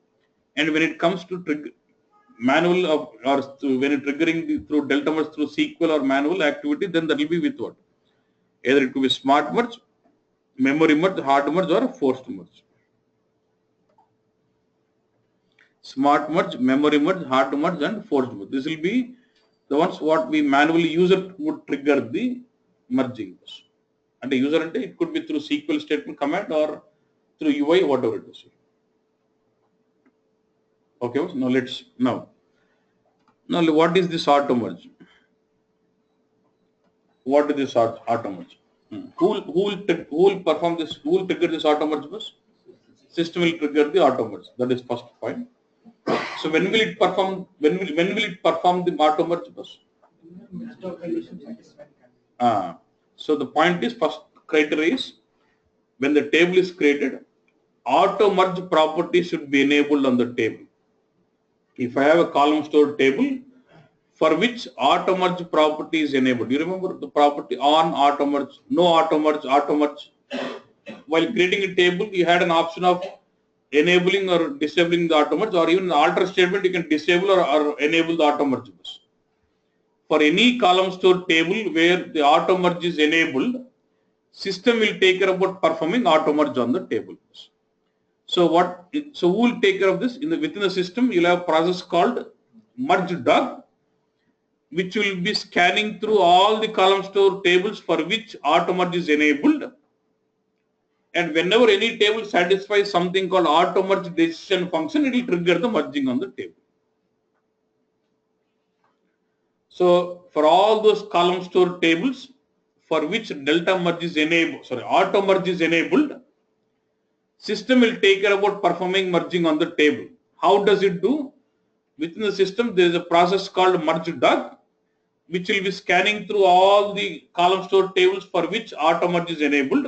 And when it comes to trigger manual or when it triggering through delta merge through SQL or manual activity, then that will be with what? Either it could be smart merge, memory merge, hard merge, or forced merge. Smart merge, memory merge, hard merge, and forced merge. This will be the ones what we manually user would trigger the merging. And the user, it could be through SQL statement command or through UI, whatever it is. Okay, now what is this auto merge? What is this auto merge? Who will perform this? Who will trigger this auto merge bus? System will trigger the auto merge. That is first point. So when will it perform? When will it perform the auto merge bus? So the point is, first criteria is when the table is created, auto merge property should be enabled on the table. If I have a column stored table for which auto merge property is enabled, you remember the property on auto merge, no auto merge, auto merge. While creating a table, you had an option of enabling or disabling the auto merge, or even in the alter statement, you can disable or enable the auto merge. For any column stored table where the auto merge is enabled, system will take care about performing auto merge on the table. So who will take care of this? Within the system, you'll have a process called merge dog, which will be scanning through all the column store tables for which auto merge is enabled. And whenever any table satisfies something called auto merge decision function, it will trigger the merging on the table. So for all those column store tables for which delta merge is enabled, auto merge is enabled, system will take care about performing merging on the table. How does it do? Within the system, there is a process called merge dog, which will be scanning through all the column store tables for which auto merge is enabled.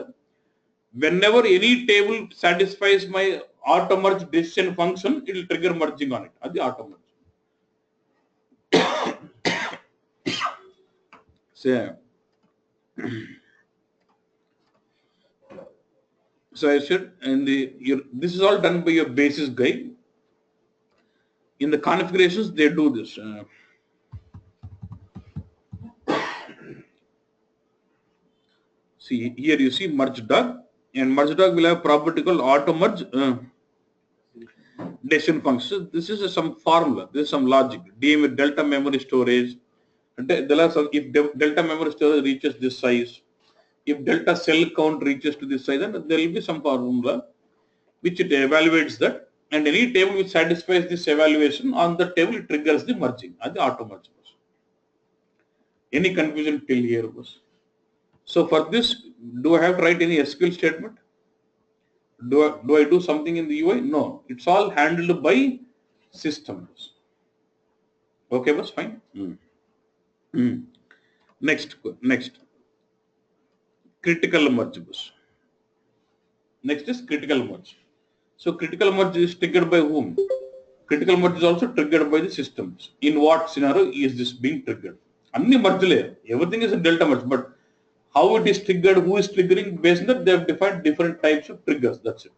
Whenever any table satisfies my auto merge decision function, it will trigger merging on it at the auto merge. So I said, this is all done by your basis guide. In the configurations, they do this. See here, you see merge dog, and merge dog will have property called auto merge decision function. This is some formula. This is some logic. DM delta memory storage. There are some, if delta memory storage reaches this size, if delta cell count reaches to this size, then there will be some formula which it evaluates that, and any table which satisfies this evaluation on the table, it triggers the merging at the auto merge. Any confusion till here? So for this, do I have to write any SQL statement? Do I do something in the UI? No, it's all handled by systems. Okay, was fine. Next, critical merge. Next is critical merge. So critical merge is triggered by whom? Critical merge is also triggered by the systems. In what scenario is this being triggered? Anni merge layer. Everything is a delta merge, but how it is triggered, who is triggering, based on that they have defined different types of triggers. That's it.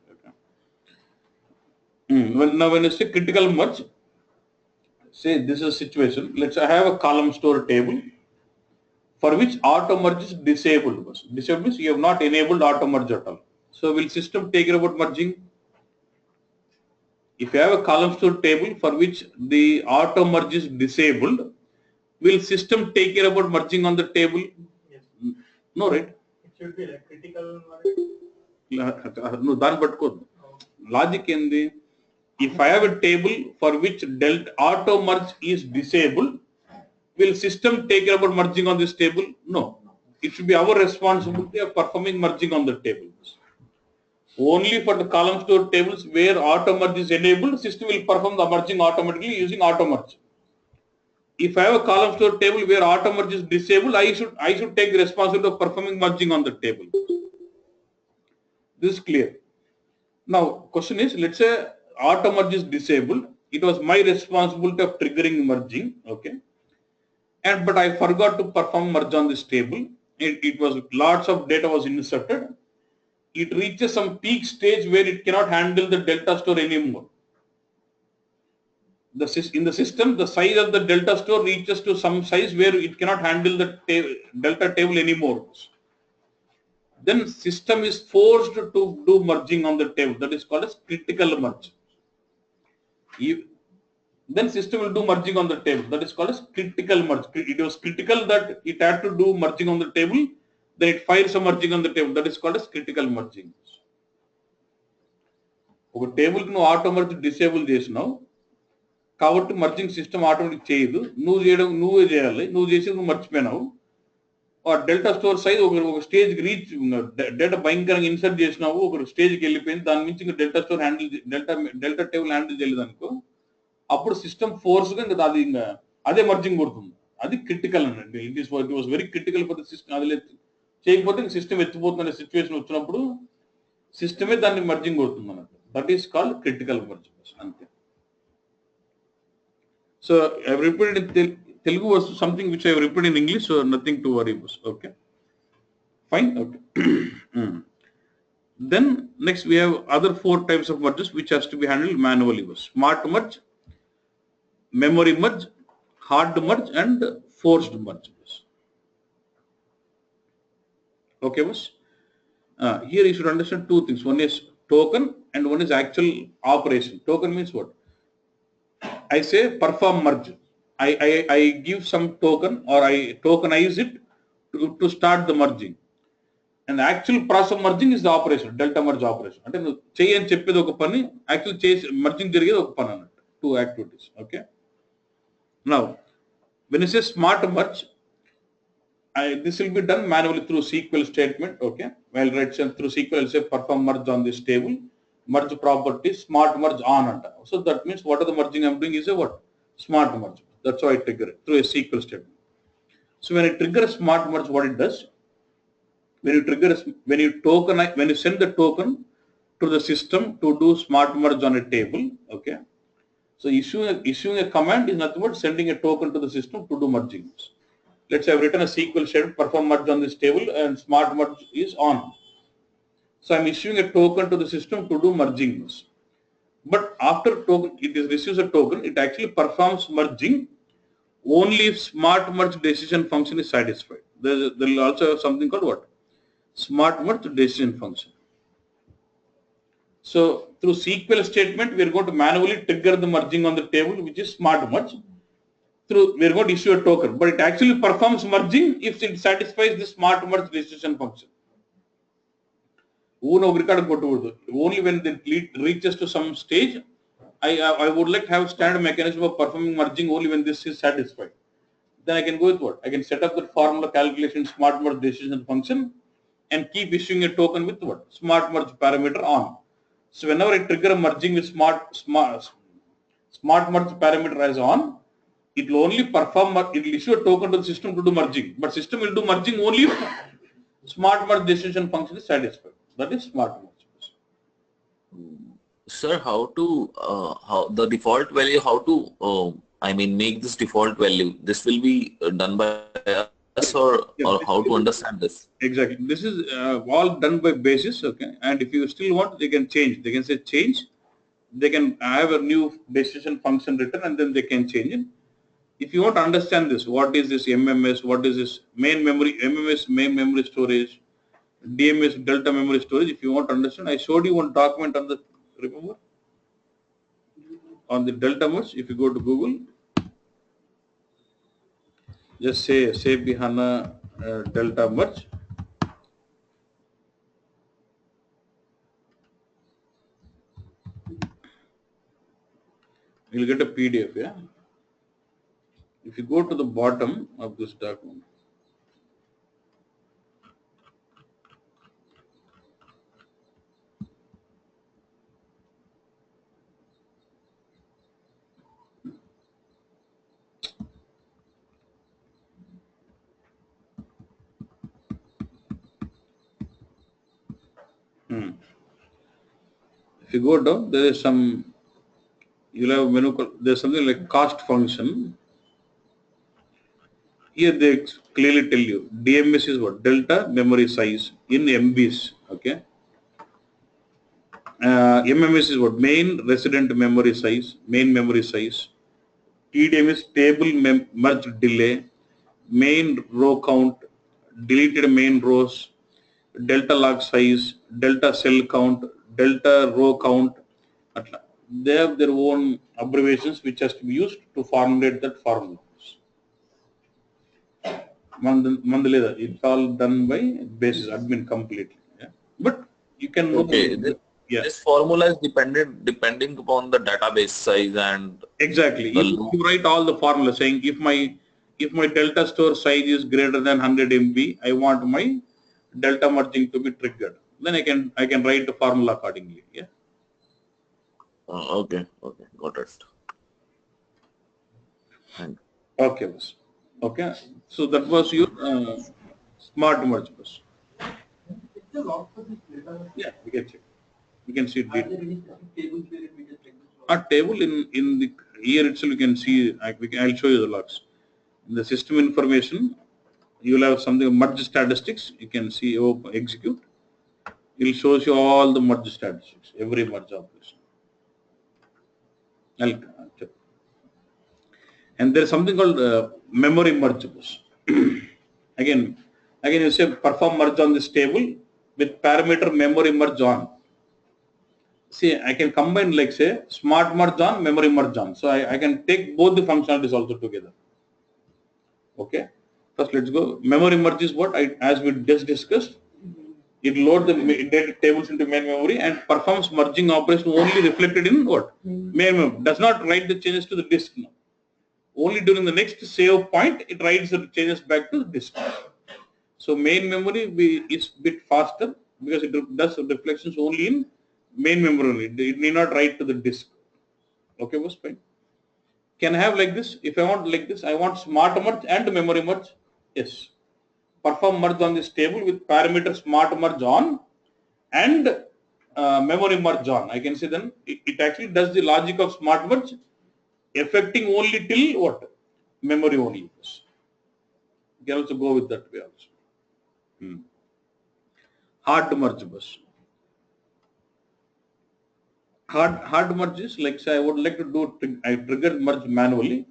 Okay. Now when you say critical merge, say this is a situation. Let's say I have a column store table for which auto merge is disabled. Disabled means you have not enabled auto merge at all. So will system take care about merging? If you have a column store table for which the auto merge is disabled, will system take care about merging on the table? Yes. No, right? It should be like critical. No, done but code. Logic in the, if I have a table for which delta auto merge is disabled, will system take care about merging on this table? No. It should be our responsibility of performing merging on the table. Only for the column store tables where auto merge is enabled, system will perform the merging automatically using auto merge. If I have a column store table where auto merge is disabled, I should take the responsibility of performing merging on the table. This is clear. Now, question is, let's say auto merge is disabled. It was my responsibility of triggering merging, okay? But I forgot to perform merge on this table. It was lots of data was inserted. It reaches some peak stage where it cannot handle the delta store anymore. In the system, the size of the delta store reaches to some size where it cannot handle the delta table anymore. Then system is forced to do merging on the table. That is called as critical merge. Then system will do merging on the table. That is called as critical merge. It was critical that it had to do merging on the table. Then it fires a merging on the table. That is called as critical merging. ఒక టేబుల్కి నువ్వు auto merge disable చేసినావు కాబట్టి merging system automatic చేయదు, నువ్వే చేయాలి. నువ్వు చేసి నువ్వు మర్చిపోయినావు. డెల్టా స్టోర్ సైజ్ ఒక స్టేజ్కి రీచ్, డేటా భయంకరంగా ఇన్సర్ట్ చేసినావు, ఒక స్టేజ్కి వెళ్ళిపోయింది. దాని నుంచి ఇంకా delta store delta table handle చేయలేదు అనుకో, అప్పుడు సిస్టమ్ ఫోర్స్గా ఇంకా అది ఇంకా అదే మర్జింగ్ కొడుతుంది. అది క్రిటికల్ అనండి. It was very critical for the system. అది చేయకపోతే సిస్టమ్ ఎత్తిపోతున్న సిచ్యువేషన్ వచ్చినప్పుడు సిస్టమే దాన్ని మర్జింగ్ కొడుతుంది అన్నట్టు. That is called critical merging అంతే. So I have repeated in Telugu was something which I have repeated in English, so nothing to worry about. Okay, fine. Okay. Then next we have other 4 types of merges which has to be handled manually. Smart merge, memory merge, hard merge, and forced merge. Okay, boss. Here you should understand 2 things. One is token and one is actual operation. Token means what? I say perform merge. I give some token or I tokenize it to start the merging. And the actual process of merging is the operation, delta merge operation. అంటే నువ్వు చేయని చెప్పేది ఒక పని, actual చేసి merging జరిగేది ఒక పని అన్నట్టు. 2 activities. Okay. Now, when you say smart merge, this will be done manually through SQL statement. Okay. While write through SQL, I'll say perform merge on this table, merge properties, smart merge on. So that means what are the merging I'm doing is a what? Smart merge. That's how I trigger it through a SQL statement. So when I trigger a smart merge, what it does, when you send the token to the system to do smart merge on a table, okay. So issuing a command is nothing but sending a token to the system to do merging. Let's say I've written a SQL statement, perform merge on this table, and smart merge is on. So I'm issuing a token to the system to do merging. But after token, it receives a token, it actually performs merging only if smart merge decision function is satisfied. There will also have something called what? Smart merge decision function. So through SQL statement, we are going to manually trigger the merging on the table, which is smart merge. We are going to issue a token, but it actually performs merging if it satisfies the smart merge decision function. Only when it reaches to some stage, I would like to have standard mechanism of performing merging only when this is satisfied. Then I can go with what? I can set up the formula calculation smart merge decision function and keep issuing a token with what? Smart merge parameter on. So whenever I trigger a merging with smart merge parameter as on, it will only perform, it will issue a token to the system to do merging. But system will do merging only if smart merge decision function is satisfied. That is smart merge. Sir, how the default value, make this default value? This will be done by us or how to understand this? Exactly. This is all done by basis. Okay. And if you still want, they can change. They can say change. They can have a new decision function written and then they can change it. If you want to understand this, what is this MMS? What is this main memory? MMS main memory storage. DMS delta memory storage. If you want to understand, I showed you one document on the, remember, on the delta merge. If you go to Google, just say SAP HANA delta merge. You'll get a PDF. Yeah. If you go to the bottom of this document, you go down, there is some, you'll have menu, there's something like cost function. Here they clearly tell you, DMS is what? Delta memory size in MBs, okay? MMS is what? Main resident memory size, main memory size. TDM is table merge delay, main row count, deleted main rows, delta log size, delta cell count, delta row count. They have their own abbreviations which has to be used to formulate that formula. It's all done by basis admin completely. Yeah. But you can know. Okay. This formula is depending upon the database size and exactly. If you write all the formula saying if my delta store size is greater than 100 MB, I want my delta merging to be triggered. Then I can write the formula accordingly. Yeah. Okay. Got it. Thank you. Okay, boss. Okay. So that was your smart merge bus. Yeah, we can check. We can see it. A table in the here itself you can see. I'll show you the logs. In the system information, you will have something merge statistics. You can see execute. It will show you all the merge statistics, every merge operation. I'll check. And there is something called memory merge bus. Again, you say perform merge on this table with parameter memory merge on. See, I can combine like say smart merge on, memory merge on. So I can take both the functionalities also together. Okay. First, let's go. Memory merge is what as we just discussed. It loads the data tables into main memory and performs merging operation only reflected in what? Main memory. Does not write the changes to the disk now. Only during the next save point, it writes the changes back to the disk. So main memory is bit faster because it does reflections only in main memory. It need not write to the disk. Okay, was fine. Can I have like this? If I want like this, I want smart merge and memory merge. Yes. Perform merge on this table with parameter smart merge on and memory merge on. I can say then it actually does the logic of smart merge, affecting only till what? Memory only. You can also go with that way also. Hard merge bus. Hard merge is like say I would like to do I trigger merge manually,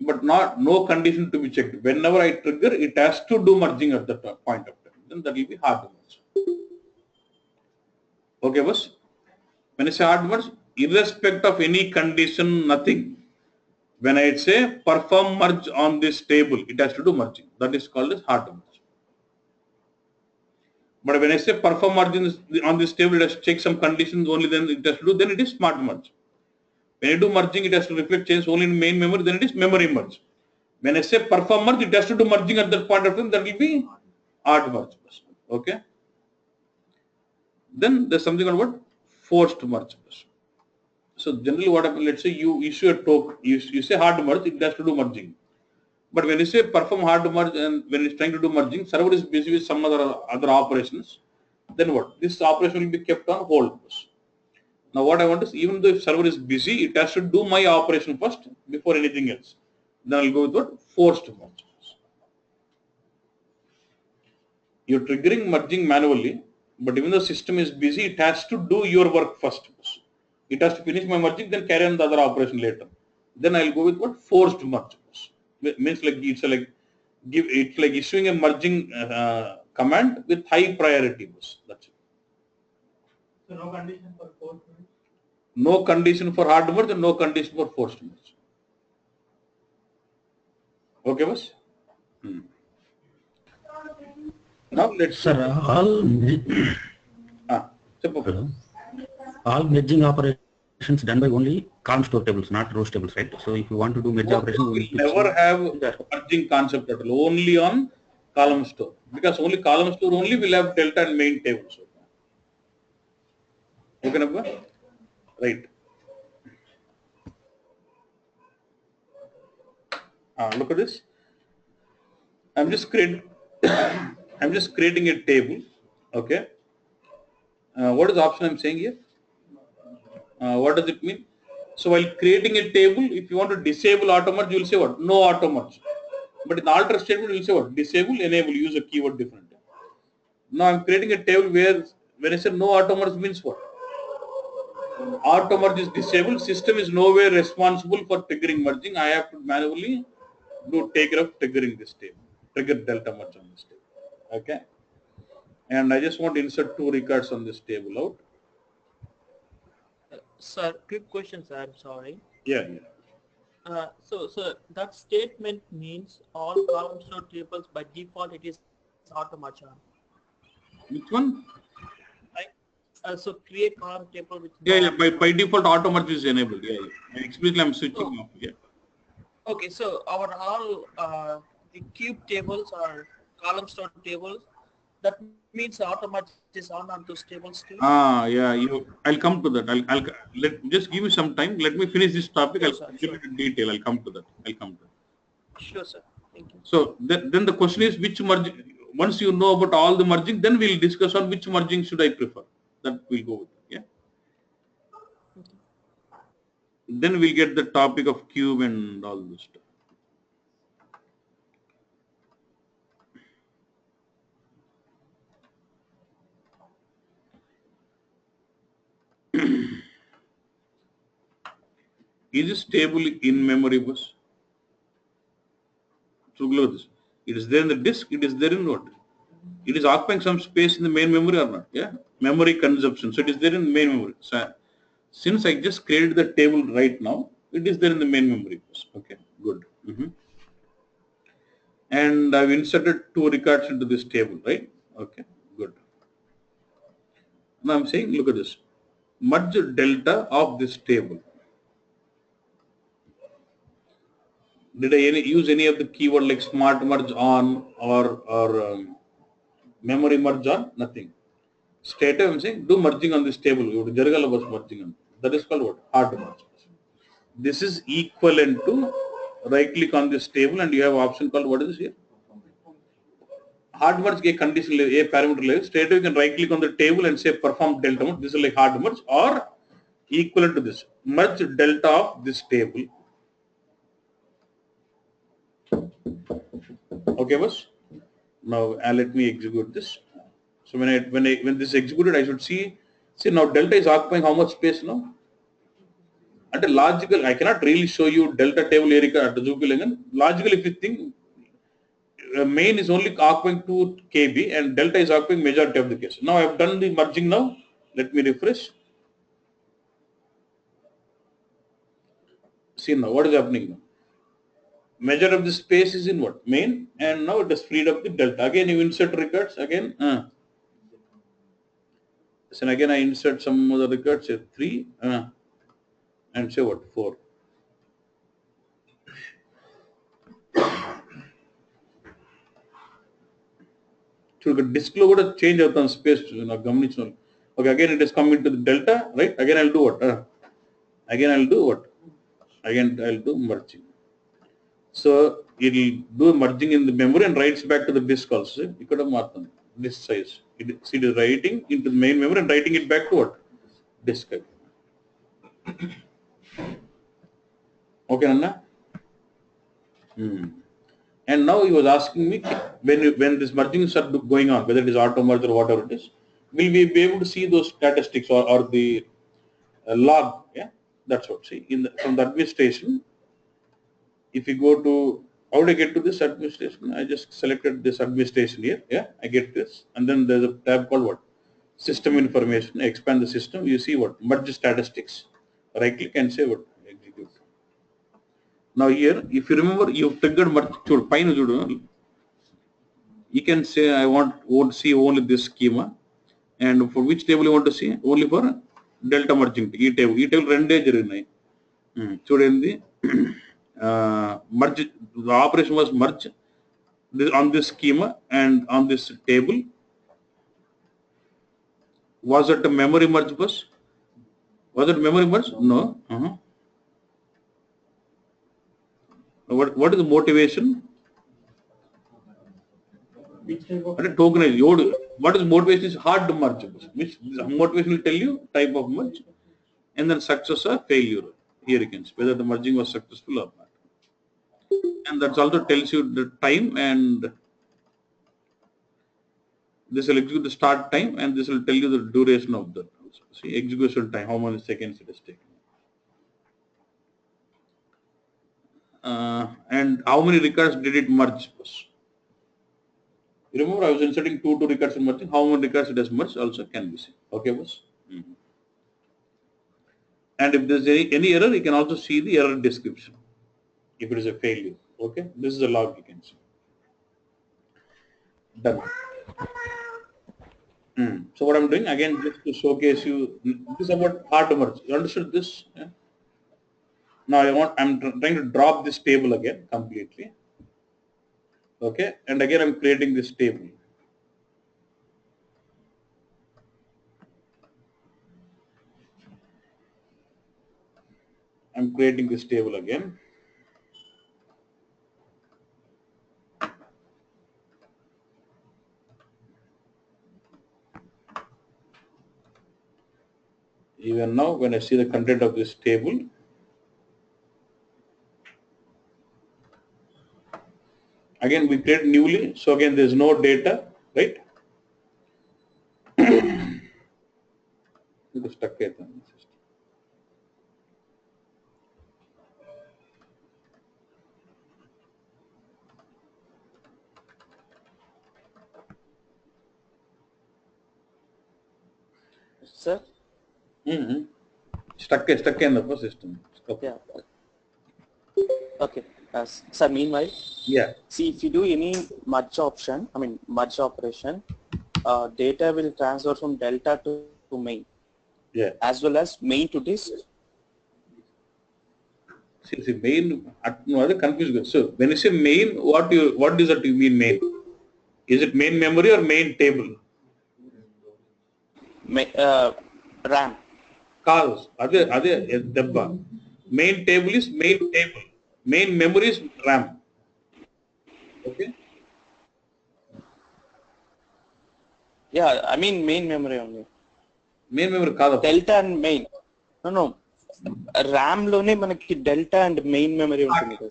but no condition to be checked. Whenever I trigger, it has to do merging at that point of time. Then that will be hard merge. Okay, boss. When I say hard merge, irrespective of any condition, nothing. When I say perform merge on this table, it has to do merging. That is called as hard merge. But when I say perform merge on this table, it has to check some conditions only, then it has to do, then it is smart merge. When you do merging, it has to reflect change only in main memory, then it is memory merge. When I say perform merge, it has to do merging at that point of time, that will be hard merge. Okay. Then there's something called what? Forced merge. So generally what happens, let's say you issue a token, you say hard merge, it has to do merging. But when you say perform hard merge and when it's trying to do merging, server is busy with some other operations, then what? This operation will be kept on hold. Now what I want is, even though if server is busy, it has to do my operation first before anything else. Then I'll go with what? Forced merge. You're triggering merging manually, but even though the system is busy, it has to do your work first. It has to finish my merging, then carry on the other operation later. Then I'll go with what? Forced merge. Means like it's like issuing a merging command with high priority. That's it. So no condition for forced merge? No condition for hard merge and no condition for forced merge. Okay, boss? Now let's sir, all merging operations done by only column store tables, not rows tables, right? So if you want to do merge operations, we never have merging concept at all, only on column store, because only column store only will have delta and main tables. Okay, Nabba? Right. Look at this. I'm just creating a table. Okay. What is the option I'm saying here? What does it mean? So while creating a table, if you want to disable auto merge, you will say what? No auto merge. But in the alter statement, you will say what? Disable, enable, use a keyword different. Now I'm creating a table where when I say no auto merge means what? Auto merge is disabled. System is nowhere responsible for triggering merging. I have to manually do take care of triggering this table. Trigger delta merge on this table. Okay. And I just want to insert 2 records on this table out. Sir, quick question, sir. I'm sorry. Yeah. So that statement means all columns or tables by default it is auto merge on. Which one? So create column table with By default auto merge is enabled. Explicitly I'm switching off. Okay, so our all the cube tables or column store tables, that means auto merge is on those tables too. I'll come to that. Just give me some time. Let me finish this topic. Sure, I'll give it in detail. I'll come to that. Sure, sir. Thank you. So then the question is which merge. Once you know about all the merging, then we'll discuss on which merging should I prefer. That we'll go with. Okay. Then we'll get the topic of cube and all this stuff. Is this table in memory bus? So look at this. It is there in the disk. It is there in what? It is occupying some space in the main memory or not? Yeah. Memory consumption. So it is there in the main memory. So since I just created the table right now, it is there in the main memory bus. Okay. Good. And I've inserted 2 records into this table, right? Okay. Good. Now I'm saying, look at this. Merge delta of this table. Did I use any of the keyword like smart merge on or memory merge on? Nothing. Straight away I'm saying do merging on this table. Jaragala was merging on. That is called what? Hard merge. This is equivalent to right click on this table and you have option called what is this here? Hard merge a condition a parameter level. Straight away you can right click on the table and say perform delta merge. This is like hard merge or equivalent to this. Merge delta of this table. Okay, boss. Now let me execute this. So when this is executed, I should see now delta is occupying how much space now? At a logical, I cannot really show you delta table area at the Zupilangan. Logical, if you think main is only occupying 2 KB and delta is occupying majority of the case. Now I have done the merging now. Let me refresh. See now what is happening now. Measure of the space is in what? Main, and now it has freed up the delta. Again you insert records again. So again I insert some other records, say 3 and say what? 4. So disk lo kuda change avutam space gamanичнал. Okay, again it is coming to the delta, right? Again I'll do what? Again I'll do merging. So it will do merging in the memory and writes back to the disk also. Disk size. It is writing into the main memory and writing it back to what? Disk. Okay, Anna? And now he was asking me when this merging is going on, whether it is auto merge or whatever it is, will we be able to see those statistics or the log? Yeah, that's what. See, from the administration. If you go to, how do I get to this administration? I just selected this administration here. Yeah, I get this. And then there's a tab called what? System information. I expand the system. You see what? Merge statistics. Right click and say what? Execute. Now here, if you remember, you've triggered merge. You can say, I want to see only this schema. And for which table you want to see? Only for delta merging. E table. E table rende chudandi. Merge, the operation was merge on this schema and on this table. Was it a memory merge bus? Was it memory merge? No. What is the motivation? Tokenize. What is motivation is hard to merge. Which motivation will tell you type of merge. and then success or failure. Here you can see whether the merging was successful or not. And that also tells you the time, and this will execute the start time, and this will tell you the duration of that. See, execution time, how many seconds it is taken. And how many records did it merge? Remember, I was inserting two records and merging. How many records it has merged also can be seen. Okay, boss. And if there's any error, you can also see the error description. If it is a failure, okay, this is a log you can see. Done. So what I'm doing again, just to showcase you, this is about hard merge. You understood this? Yeah? Now I'm trying to drop this table again completely. Okay, and again I'm creating this table. I'm creating this table again. Even now, when I see the content of this table, again we create newly, so again there's no data, right? It is stuck at the system. Sir? Stuck in the system. Yeah. Okay. Sir, meanwhile, yeah. See, if you do any merge operation, data will transfer from delta to main. Yeah. As well as main to disk. See main, no, confused. So when you say main, what does that mean main? Is it main memory or main table? RAM. Cause main table is main table. Main memory is RAM. Okay. Yeah, I mean main memory only. Main memory kaada. Delta and main. No. RAM lone manaki delta and main memory ఉంటుంది.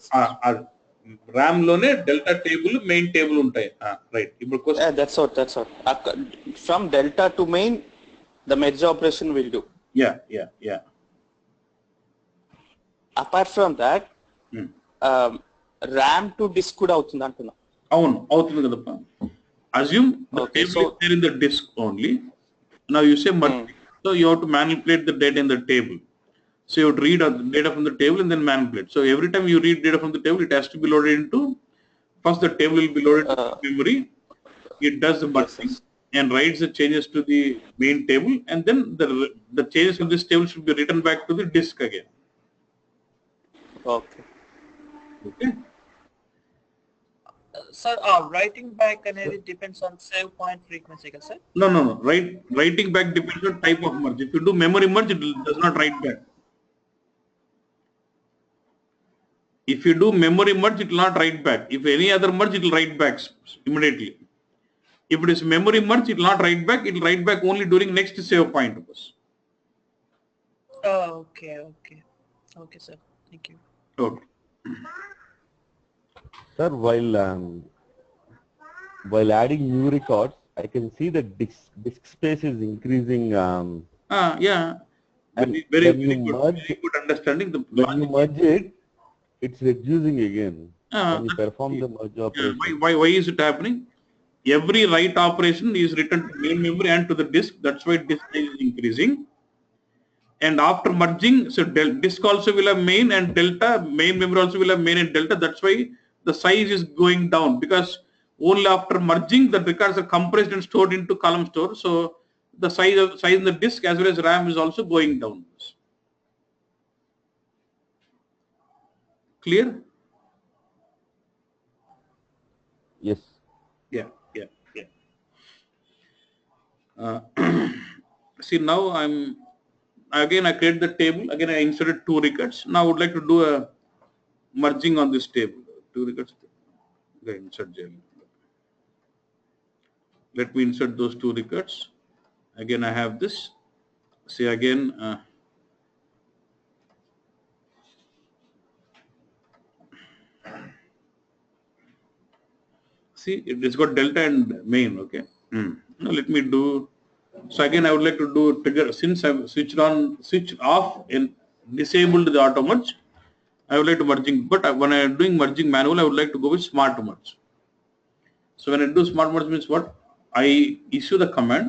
RAM lone delta table, main table ఉంటాయి. Right. Yeah, that's what. From delta to main, the merge operation will do. Yeah. Apart from that, RAM to disk కూడా అవుతుంది అంటున్నా. అవుతుంది కదప్పా. Assume the table is there in the disk only. Now you say merge. So you have to manipulate the data in the table. So you have to read the data from the table and then manipulate. So every time you read data from the table, it has to be loaded into, first the table will be loaded to memory. It does the merging and writes the changes to the main table, and then the changes in this table should be written back to the disk again. Okay. Sir, writing back అనేది depends on save point frequency, కదా sir? No. Writing back depends on type of merge. If you do memory merge, it does not write back. If you do memory merge, it will not write back. If any other merge, it will write back immediately. If it is memory merge, it will not write back. It will write back only during next save point. Okay, sir. Thank you. Okay. Sir, while adding new records, I can see that disk space is increasing. Yeah. Very good understanding. When you merge it, it's reducing again. When you perform the merge operation. Why is it happening? Every write operation is written to main memory and to the disk. That's why disk size is increasing. And after merging, so disk also will have main and delta. Main memory also will have main and delta. That's why the size is going down, because only after merging the records are compressed and stored into column store. So the size in the disk as well as RAM is also going down. Clear? Yes. Yeah. See, now I create the table. Again, I inserted two records. Now I would like to do a merging on this table. Two records. Okay, insert gel. Let me insert those two records. Again, I have this. See again, See, it's got delta and main. Okay. Now let me do. So again, I would like to do trigger, since I've switched off and disabled the auto merge. I would like to merging, but when I am doing merging manual, I would like to go with smart merge. So when I do smart merge means what? I issue the command,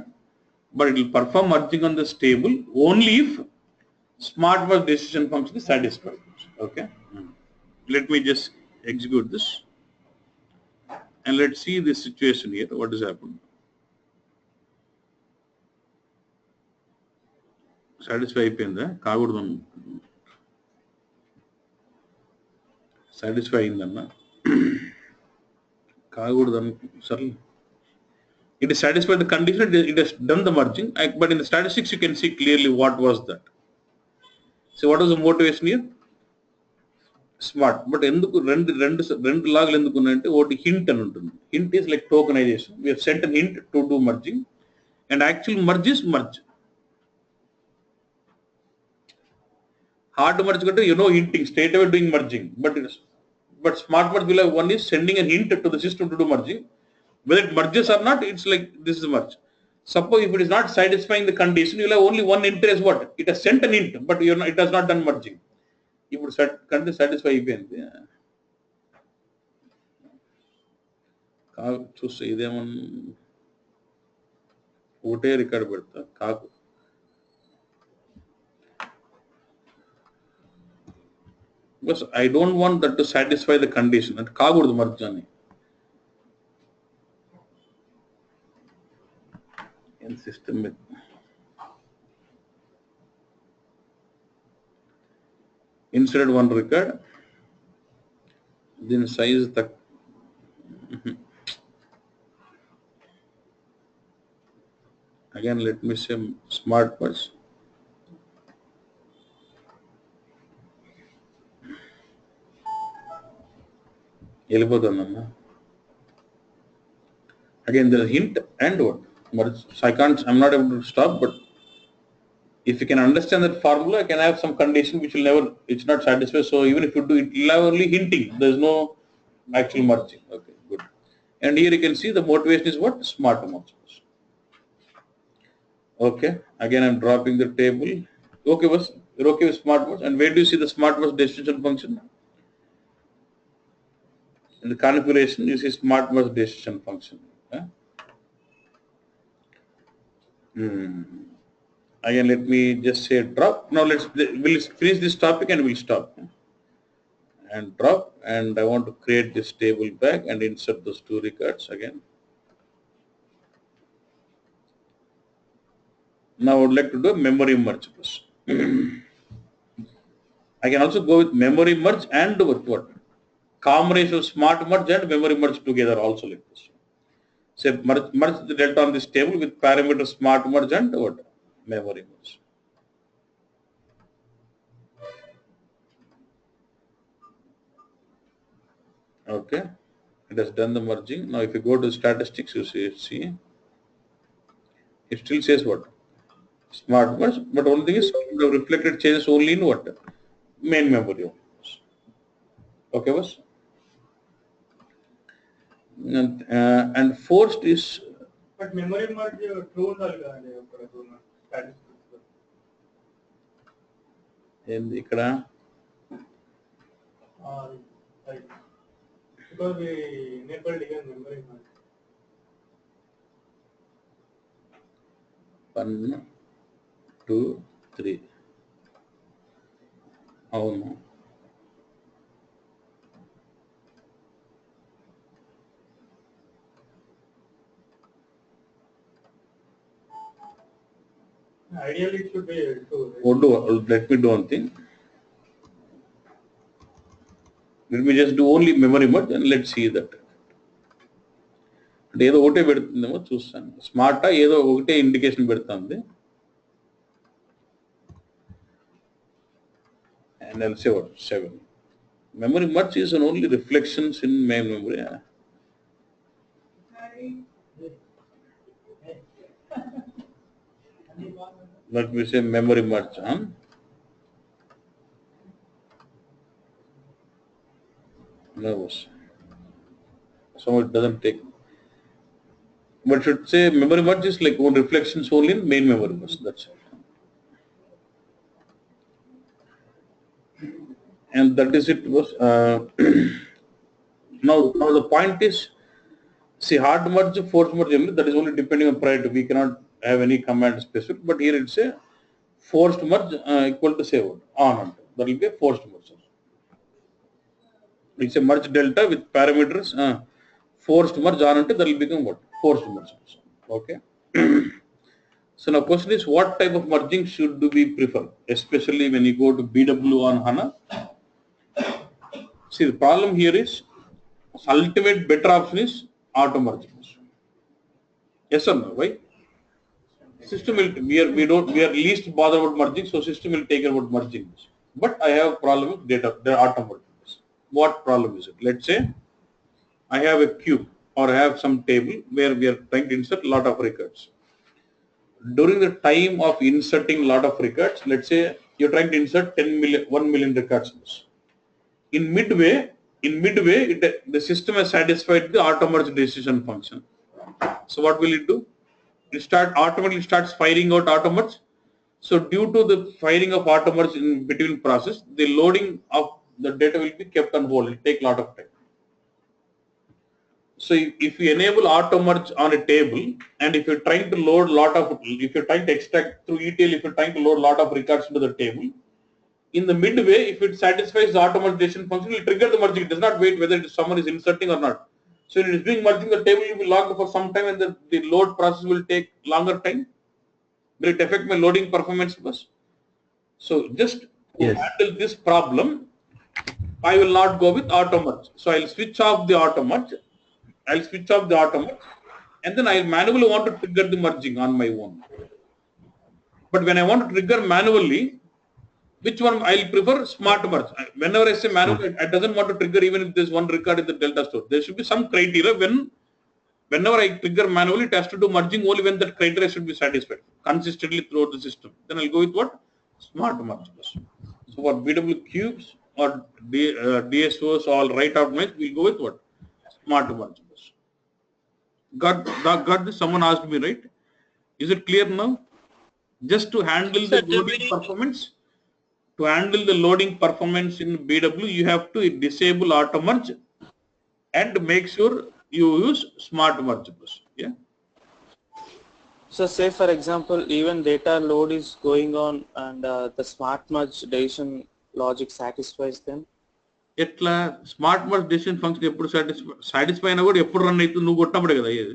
but it will perform merging on this table only if smart merge decision function is satisfied. Okay. Let me just execute this, and let's see this situation here. What has happened? Satisfy అయిపోయిందా కాకూడదు satisfy అయిందన్నా కాకూడదు సరే it is satisfied the condition, it has done the merging, but in the statistics you can see clearly what was that. So what was the motivation here? Smart. But ఎందుకు రెండు లాగులు ఎందుకు ఉన్నాయంటే ఒకటి hint అని ఉంటుంది. Hint is like tokenization. We have sent an hint to do merging, and actual merge is merge. Hard merge కంటే hinting straight away doing merging, but smart merge will have one is sending a hint to the system to do merging. Whether it merges or not, it's like this is merge. Suppose if it is not satisfying the condition, you will have only one hint as what? It has sent an hint, but it has not done merging. ఇప్పుడు కంటే satisfy అయిపోయింది. చూస్తే ఇదేమన్నా ఒకటే record పెడతా కాకు because I don't want that to satisfy the condition. That కాకూడదు merge అని. In system with inside one record, then size the again let me say smart merge. వెళ్ళిపోతుందమ్మా. Again there is hint and what merge. So I'm not able to stop, but if you can understand that formula, I can have some condition which will never, it's not satisfied. So even if you do it, it will have only hinting. There is no actual merging. Okay, good. And here you can see the motivation is what? Smart merge. Okay, again I'm dropping the table. Okay, you're okay with smart merge. And where do you see the smart merge decision function? In the configuration, you see smart merge decision function. Yeah? Again, let me just say drop. Now we'll finish this topic and we'll stop. And drop, and I want to create this table back and insert those two records again. Now I would like to do a memory merge first. I can also go with memory merge and with what? Combination of smart merge and memory merge together also like this. Say merge the delta on this table with parameter smart merge and what? Memory merge. Okay, it has done the merging. Now if you go to statistics, you see it still says what? Smart merge, but only thing is the reflected changes only in what? Main memory. Okay, boss. And forced is. But memory merge true ఇక్కడ because we enabled again memory merge. 1, 2, 3. అవును. Ideally, it should be 2. Let me do one thing. Let me just do only memory merge and let's see that. అంటే ఏదో ఒకటే పెడుతుందేమో చూస్తాను. స్మార్టా ఏదో ఒకటే indication పెడుతుంది. And I'll say what? 7. Memory merge is an only reflections in main memory. Let me say memory merge. No. So it doesn't take. But should say memory merge is like one reflections only in main memory bus. That's it. And that is it was now the point is, see, hard merge, forced merge, that is only depending on priority. We cannot have any command specific, but here it's a forced merge equal to say what on. That will be a forced merge. It's a merge delta with parameters. Forced merge on, that will become what? Forced merge. Okay. So now question is, what type of merging should we prefer, especially when you go to BW on HANA? See, the problem here is ultimate better option is auto merge. Yes or no? Why? System will we are least bothered about merging, so system will take care about merging. But I have a problem with data, the auto merging. What problem is it? Let's say I have a cube or I have some table where we are trying to insert a lot of records. During the time of inserting a lot of records, let's say you're trying to insert 1 million records. In midway, the system has satisfied the auto merge decision function. So what will it do? It automatically starts firing out auto merge. So due to the firing of auto merge in between process, the loading of the data will be kept on hold. It will take a lot of time. So if you enable auto merge on a table, and if you're trying to load if you're trying to extract through ETL, if you're trying to load a lot of records into the table, in the midway, if it satisfies the auto merge decision function, it will trigger the merging. It does not wait whether someone is inserting or not. So it is doing merging, the table will be logged for some time, and the load process will take longer time. Will it affect my loading performance bus? So just to handle this problem, I will not go with auto merge. So I'll switch off the auto merge. And then I manually want to trigger the merging on my own. But when I want to trigger manually, which one I'll prefer? Smart merge. Whenever I say manual, I doesn't want to trigger even if there's one record in the delta store. There should be some criteria whenever I trigger manually, it has to do merging only when that criteria should be satisfied consistently throughout the system. Then I'll go with what? Smart merge. So for BW cubes or DSOs or right out merge, we'll go with what? Smart merge. Got this? Someone asked me, right? Is it clear now? Just to handle the loading performance, in BW, you have to disable auto merge and make sure you use smart merge. Yeah. So say for example, even data load is going on and the smart merge decision logic satisfies them. ఎట్లా smart merge decision function ఎప్పుడు satisfy అయినా కూడా ఎప్పుడు run అవుతుంది నువ్వు కొట్టినప్పుడే కదా అయ్యేది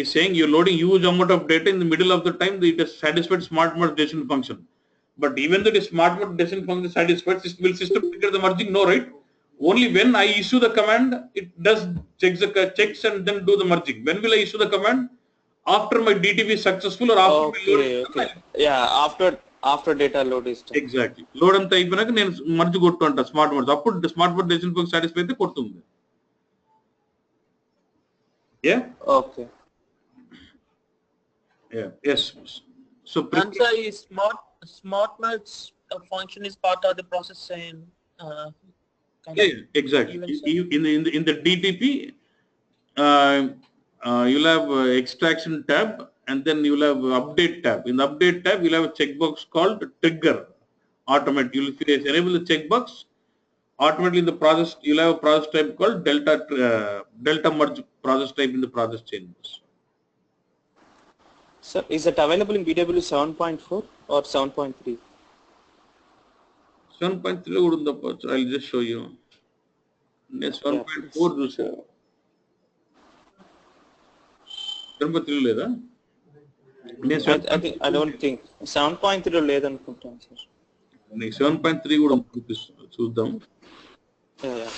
ఈ saying you loading huge amount of data in the middle of the time it has satisfied smart merge decision function but even that smart merge decision function satisfied will system trigger the merging? No, right? Only when I issue the command, it does checks and then do the merging. When will I issue the command? After my DTV is successful or after my load? Yeah, after data load is done. Exactly. Load అంతా అయిపోయినాక నేను merge కొట్టు అంట smart merge అప్పుడు smart merge decision function satisfy అయితే కొడుతుంది. Yeah? Okay. Yeah. Yes. So answer is smart merge function is part of the process chain. Exactly. In the DTP, you'll have extraction tab, and then you'll have update tab. In the update tab, you'll have a checkbox called trigger. Automatic. You'll enable the checkbox. Automatically in the process, you'll have a process type called delta merge process type in the process chain. Sir, is it available in BW 7.4 or 7.3? 7.3 కూడా ఉందప్ప. I'll just show you. 7.4 చూసా. 7.3 లేదా? I don't think 7.3 లేదనుకుంటాను sir. 7.3 కూడా చూద్దాం. Yeah.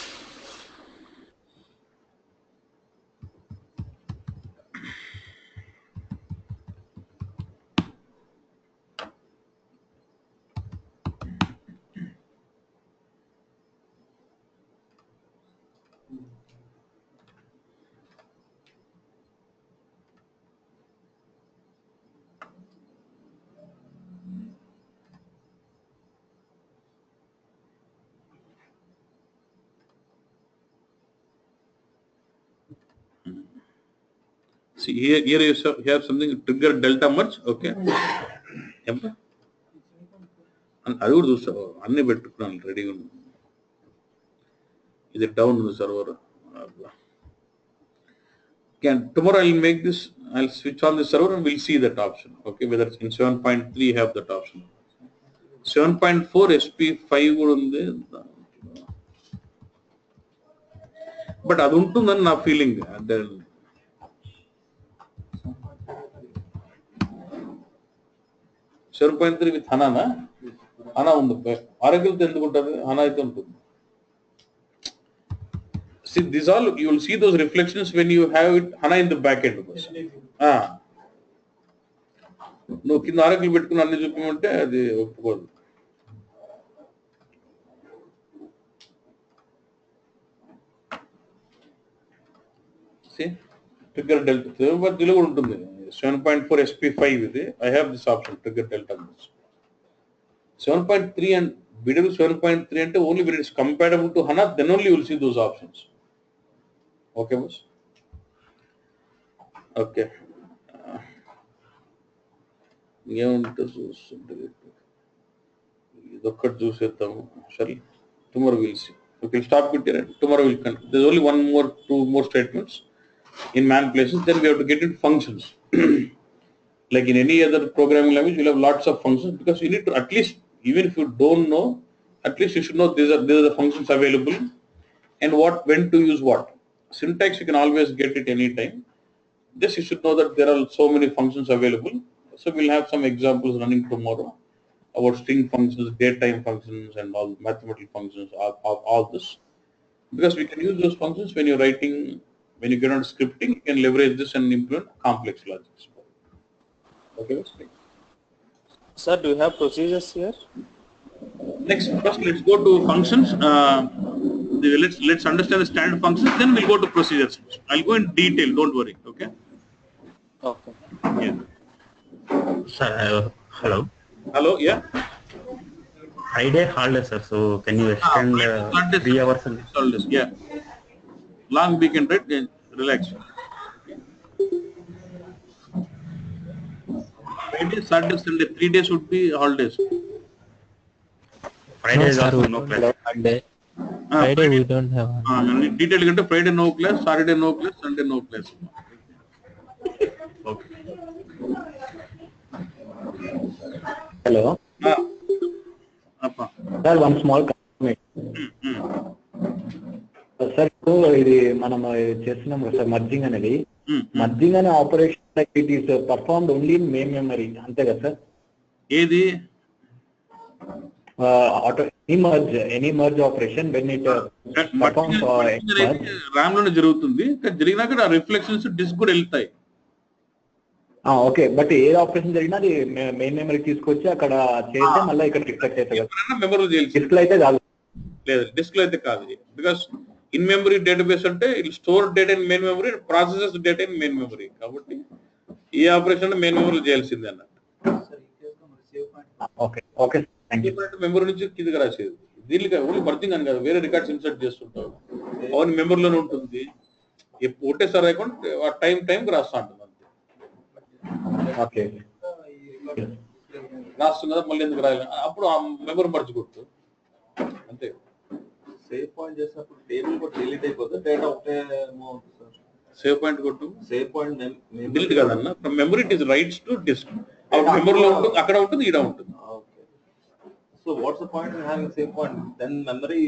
See here you have something trigger delta merge. Okay. అది కూడా చూస్తావు అన్ని పెట్టుకున్నాను రెడీగా ఉంది ఇది డౌన్ ఉంది server tomorrow I'll make this I'll switch on the server and we'll see that option okay whether it's in 7.3 have that option 7.4 SP5 కూడా ఉంది బట్ అది ఉంటుందని నా ఫీలింగ్ అంటే 7.3 with HANA na HANA ఉంది Oracle తో ఎందుకు ఉంటుంది HANA అయితే ఉంటుంది see these all you will see those reflections when you have it HANA in the back end నువ్వు కింద Oracle పెట్టుకుని అన్ని చూపించమంటే అది ఒప్పుకోదు see trigger delta తెలుగులో కూడా ఉంటుంది 7.4 SP5 ఇది I have this option trigger delta 7.3 and BW 7.3 అంటే only when it is compatible to HANA then only you will see those options okay boss okay ఏమంటే చూస్తుంటే ఇదొక్కటి చూసేద్దాము సరే tomorrow we'll see okay stop it here tomorrow we'll continue there's only two more statements in man places then we have to get into functions like in any other programming language you'll have lots of functions because you need to at least even if you don't know at least you should know these are the functions available and when to use what syntax you can always get it anytime just you should know that there are so many functions available so we'll have some examples running tomorrow about string functions datetime functions and all mathematical functions all this because we can use those functions when you're writing when you get on scripting you can leverage this and implement complex logics okay sir do you have procedures here next first let's go to functions let's understand the standard functions then we'll go to procedures I'll go in detail don't worry okay yeah sir hello yeah Friday holiday sir so can you extend 3 hours and holidays yeah long weekend right relax Friday Saturday Sunday 3 days would be holidays Friday is also no class Friday we don't have detail gante Friday no class Saturday no class Sunday no class okay hello appa sir one small comment sir ఇది మనం చేస్తున్నాం sir merging అనేది merging అనే operation like it is performed only in main memory అంతే కదా sir ఏది any merge operation when it performs RAM లోనే జరుగుతుంది జరిగినాక ఆ రిఫ్లెక్షన్స్ డిస్క్ కూడా వెళ్తాయి ఓకే బట్ ఏ ఆపరేషన్ జరిగినా అది మెయిన్ మెమరీ తీసుకొచ్చి అక్కడ చేస్తే మళ్ళీ ఇక్కడ రిఫ్లెక్ట్ అవుతుంది కదా మెమరీ డిస్క్ లో అయితే కాదు లేదు డిస్క్ లో అయితే కాదు బికాస్ ఇన్ మెమరీ డేటాబేస్ అంటే it store data in main memory processes data in main memory కాబట్టి ఈ ఆపరేషన్ మెయిన్ మెమరీ చేయాల్సిందే అన్నట్టు ఓకే ఓకే మెమరీ నుంచి కిందకి రాసేది దీనికి ఓన్లీ మర్జింగ్ అని కాదు వేరే రికార్డ్స్ ఇన్సర్ట్ చేస్తుంటారు అవన్నీ మెమరీలోనే ఉంటుంది ఒకటేసారి రాయకుండా ఆ టైంకి రాస్తా ఉంటుంది అంతే రాస్తుంది కదా మళ్ళీ ఎందుకు రాయాలి అప్పుడు ఆ మెమరీ మర్చి కొట్టు అంతే సేవ్ పాయింట్ చేసినప్పుడు టేబుల్ కూడా డిలీట్ అయిపోతే డేటా ఒకటే సేవ్ పాయింట్ కొట్టు సేవ్ పాయింట్ డిలీట్ కాదన్న from memory it is writes to disk మెమరీలో ఉంటుంది అక్కడ ఉంటుంది ఈడ ఉంటుంది so what's the point in having save point then memory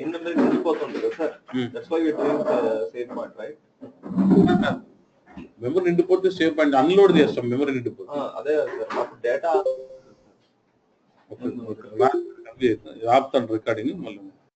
in memory నిండిపోతుంది కదా sir that's why we are doing save point right memory నిండిపోతే సేవ్ పాయింట్ అన్లోడ్ చేస్తాం మెమరీ నిండిపోతే అదే సార్ అప్పుడు డేటా ఆపుతాను రికార్డింగ్ మళ్ళీ